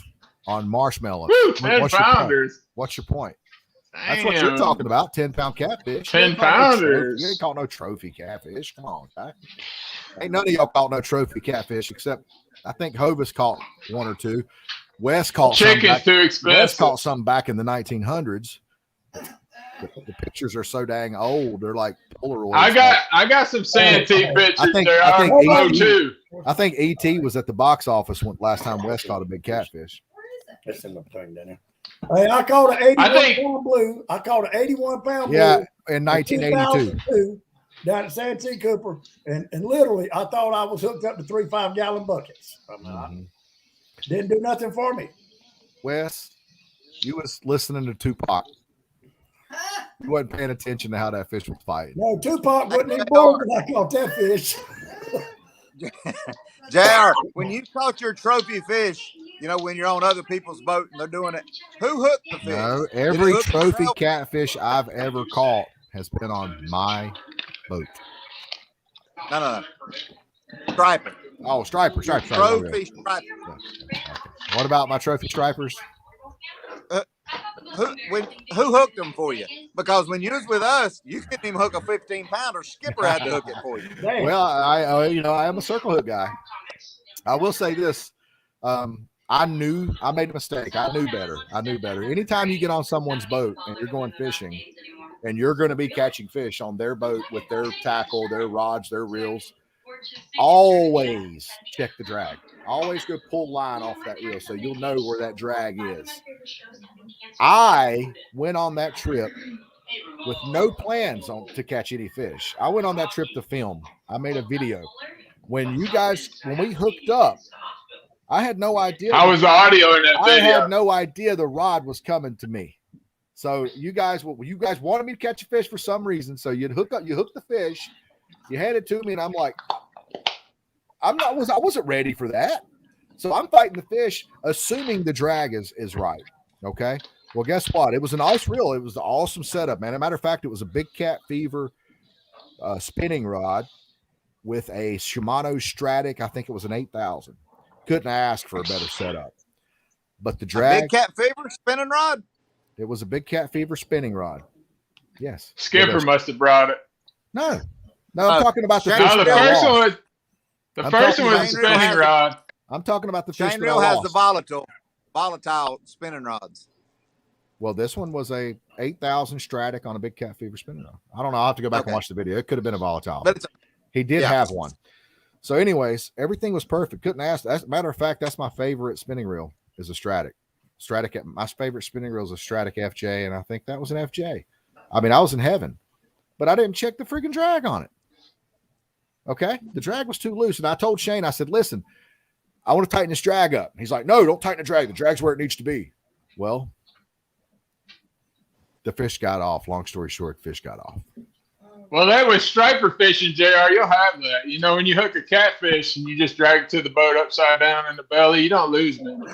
on marshmallows. Woo, 10-pounders. What's your point? Damn. That's what you're talking about. 10-pound catfish. 10-pounders. You ain't caught no trophy catfish. Come on, guy. Ain't none of y'all caught no trophy catfish except I think Hovis caught one or two. Wes caught chicken's too expensive. Wes caught some back in the 1900s. The pictures are so dang old. They're like Polaroids. I got some Santee pictures there. I think ET was at the box office last time Wes caught a big catfish. That's in the thing, Danny. Hey, I caught an 81-pound blue. I caught an 81-pound blue. Yeah, in 1982. Down at Santee Cooper. And literally, I thought I was hooked up to 3 5-gallon buckets. Didn't do nothing for me. Wes, you was listening to Tupac. You wasn't paying attention to how that fish was fighting. No, Tupac wasn't even born when I caught that fish. JR, when you caught your trophy fish, when you're on other people's boat and they're doing it, who hooked the fish? No, every trophy catfish I've ever caught has been on my boat. No. Striper. Oh, striper. Trophy striper. Okay. What about my trophy stripers? Who hooked them for you? Because when you was with us, you couldn't even hook a 15-pounder. Skipper had to hook it for you. Damn. Well, I am a circle hook guy. I will say this. I knew I made a mistake. I knew better. Anytime you get on someone's boat and you're going fishing and you're going to be catching fish on their boat with their tackle, their rods, their reels, always check the drag. Always go pull line off that reel so you'll know where that drag is. I went on that trip with no plans to catch any fish. I went on that trip to film. I made a video. When we hooked up, I had no idea. How was the audio in that video? I had no idea the rod was coming to me. So you guys wanted me to catch a fish for some reason. So you hook the fish, you hand it to me, and I'm like, I wasn't ready for that. So I'm fighting the fish, assuming the drag is right. Okay. Well, guess what? It was an ice reel. It was an awesome setup, man. As a matter of fact, it was a Big Cat Fever spinning rod with a Shimano Stratic. I think it was an 8,000. Couldn't ask for a better setup. But the drag. A Big Cat Fever spinning rod? It was a Big Cat Fever spinning rod. Yes. Skipper must have brought it. No, I'm talking about the fish. No, the first one was a spinning rod. I'm talking about the fish. Chain reel has the volatile spinning rods. Well, this one was a 8,000 Stratic on a Big Cat Fever spinning rod. I don't know. I'll have to go back and watch the video. It could have been a volatile. But he did have one. So anyways, everything was perfect. Couldn't ask. As a matter of fact, that's my favorite spinning reel is a Stratic. My favorite spinning reel is a Stratic FJ, and I think that was an FJ. I mean, I was in heaven, but I didn't check the freaking drag on it. Okay? The drag was too loose, and I told Shane, I said, listen, I want to tighten this drag up. He's like, no, don't tighten the drag. The drag's where it needs to be. Well, the fish got off. Long story short, fish got off. Well, that was striper fishing, JR. You'll have that. You know, when you hook a catfish and you just drag it to the boat upside down in the belly, you don't lose many.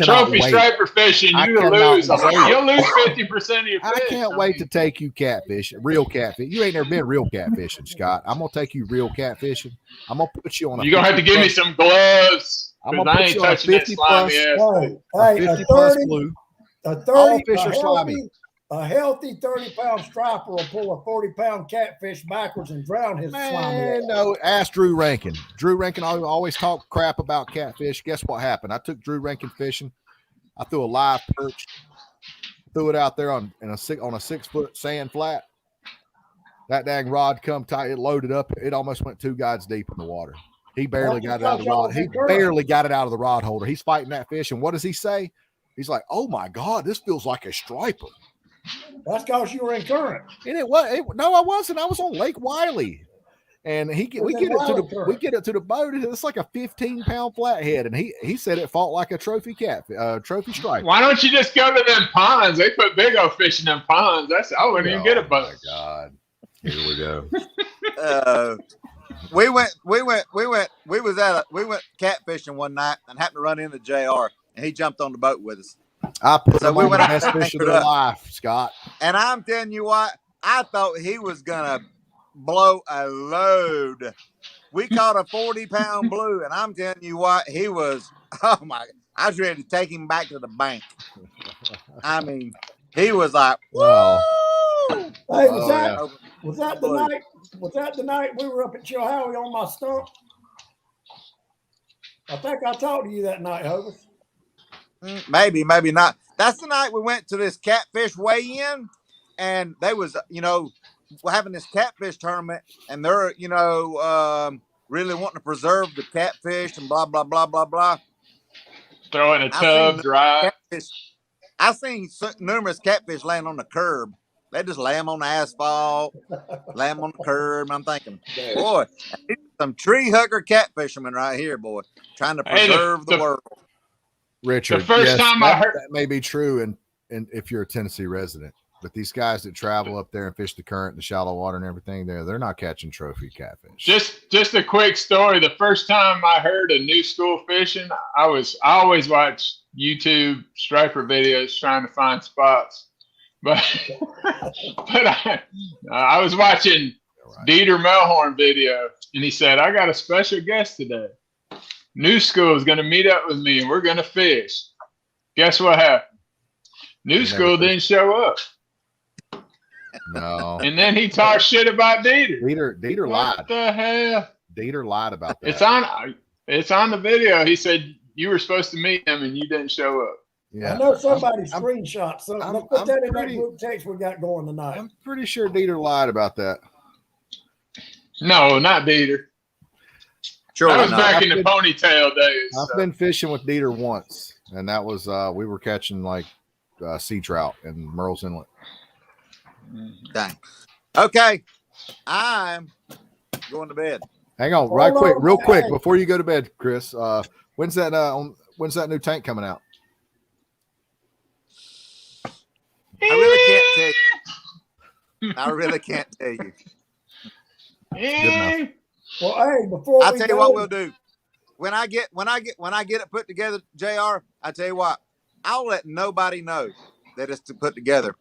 Trophy striper fishing, you'll lose 50% of your fish. I can't wait to take you catfish, real catfish. You ain't never been real catfishing, Scott. I'm gonna take you real catfishing. I'm gonna put you on. You're gonna have to give me some gloves. I'm gonna put you on a 50 plus. Hey, 50 plus blue. All fish are slimy. A healthy 30-pound striper will pull a 40-pound catfish backwards and drown his slimy. No, ask Drew Rankin. Drew Rankin always talk crap about catfish. Guess what happened? I took Drew Rankin fishing. I threw a live perch, threw it out there on a 6-foot sand flat. That dang rod come tight. It loaded up. It almost went 2 guys deep in the water. He barely got it out of the rod. He barely got it out of the rod holder. He's fighting that fish. And what does he say? He's like, oh my God, this feels like a striper. That's because you were in current. And no, I wasn't. I was on Lake Wiley. And we get it to the boat, and it's like a 15-pound flathead. And he said it fought like a trophy trophy striper. Why don't you just go to them ponds? They put big old fish in them ponds. I wouldn't even get a boat. Oh my God. Here we go. We went catfishing one night and happened to run into JR, and he jumped on the boat with us. I put him on the best fish of their life, Scott. And I'm telling you what, I thought he was gonna blow a load. We caught a 40-pound blue, and I'm telling you what, he was. Oh my! I was ready to take him back to the bank. I mean, he was like, "Whoa!" Hey, was that the night? Was that the night we were up at Chilhowie on my stump? I think I talked to you that night, Hovis. Maybe, maybe not. That's the night we went to this catfish weigh-in, and they was, having this catfish tournament, and they're, really wanting to preserve the catfish and blah, blah, blah, blah, blah. Throw in a tub, dry. I've seen numerous catfish laying on the curb. They just lay them on the asphalt, lay them on the curb. And I'm thinking, boy, some tree hugger catfishermen right here, boy, trying to preserve the world. Richard, the first time I heard that may be true, and if you're a Tennessee resident, but these guys that travel up there and fish the current, the shallow water, and everything, they're not catching trophy catfish. Just a quick story. The first time I heard of new school fishing, I always watch YouTube striper videos trying to find spots, but I was watching Dieter Melhorn video, and he said, "I got a special guest today. New school is going to meet up with me, and we're going to fish." Guess what happened? New school didn't show up. No. And then he talked shit about Dieter. Dieter What lied. the hell? Dieter lied about that. It's on the video. He said you were supposed to meet him and you didn't show up. I know somebody screenshot something. I'm- Let's put I'm that in pretty- that group text we got going tonight. I'm pretty sure Dieter lied about that. No, not Dieter. Sure, That was not. back in the ponytail days. I've been fishing with Dieter once, and that was we were catching like sea trout in Merle's Inlet. Dang. Okay, I'm going to bed. Hang on, real quick, before you go to bed, Chris. When's that new tank coming out? I really can't tell you. I really can't tell you. enough. Well, hey, before I'll we tell you go, what we'll do. When I get it put together, JR, I tell you what, I'll let nobody know that it's to put together,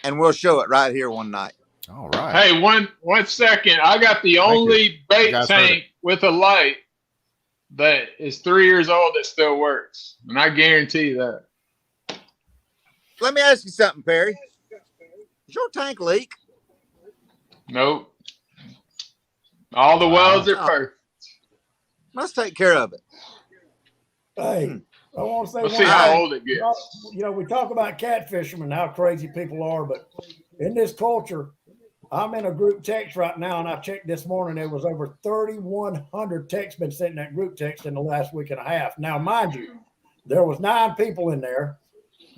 and we'll show it right here one night. All right. Hey, one second. I got the only bait guys heard tank with a light that is 3 years old that still works, and I guarantee that. Let me ask you something, Perry. Does your tank leak? Nope. All the wells are perfect. Let's take care of it. hey, I want to say We'll one see how thing. old it gets. You know, we talk about catfishermen and how crazy people are, but in this culture, I'm in a group text right now, and I checked this morning. There was over 3,100 texts been sent in that group text in the last week and a half. Now, mind you, there was 9 people in there.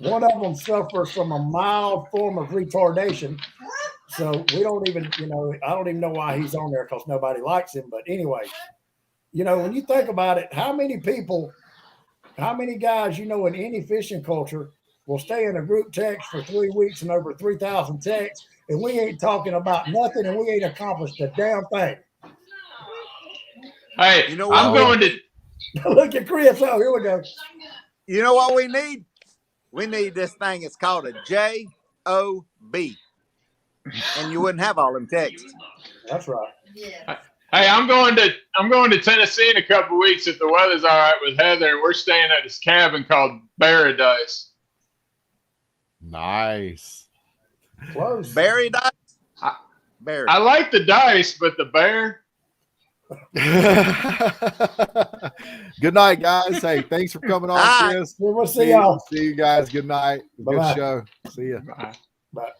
One of them suffers from a mild form of retardation. So we don't even, I don't even know why he's on there because nobody likes him. But anyway, when you think about it, how many guys, in any fishing culture will stay in a group text for 3 weeks and over 3,000 texts, and we ain't talking about nothing, and we ain't accomplished a damn thing. Hey, You know what? I'm going to. Look at Chris. Oh, here we go. You know what we need? We need this thing. It's called a JOB. And you wouldn't have all them texts. That's right. Hey, I'm going to Tennessee in a couple of weeks if the weather's all right with Heather. We're staying at this cabin called Paradise. Nice. Close. Berry dice? Berry. I like the dice, but the bear. Good night, guys. Hey, thanks for coming on, Bye. Chris. We'll see y'all. See you guys. Good night. Good Bye-bye. show. See ya. Bye. Bye.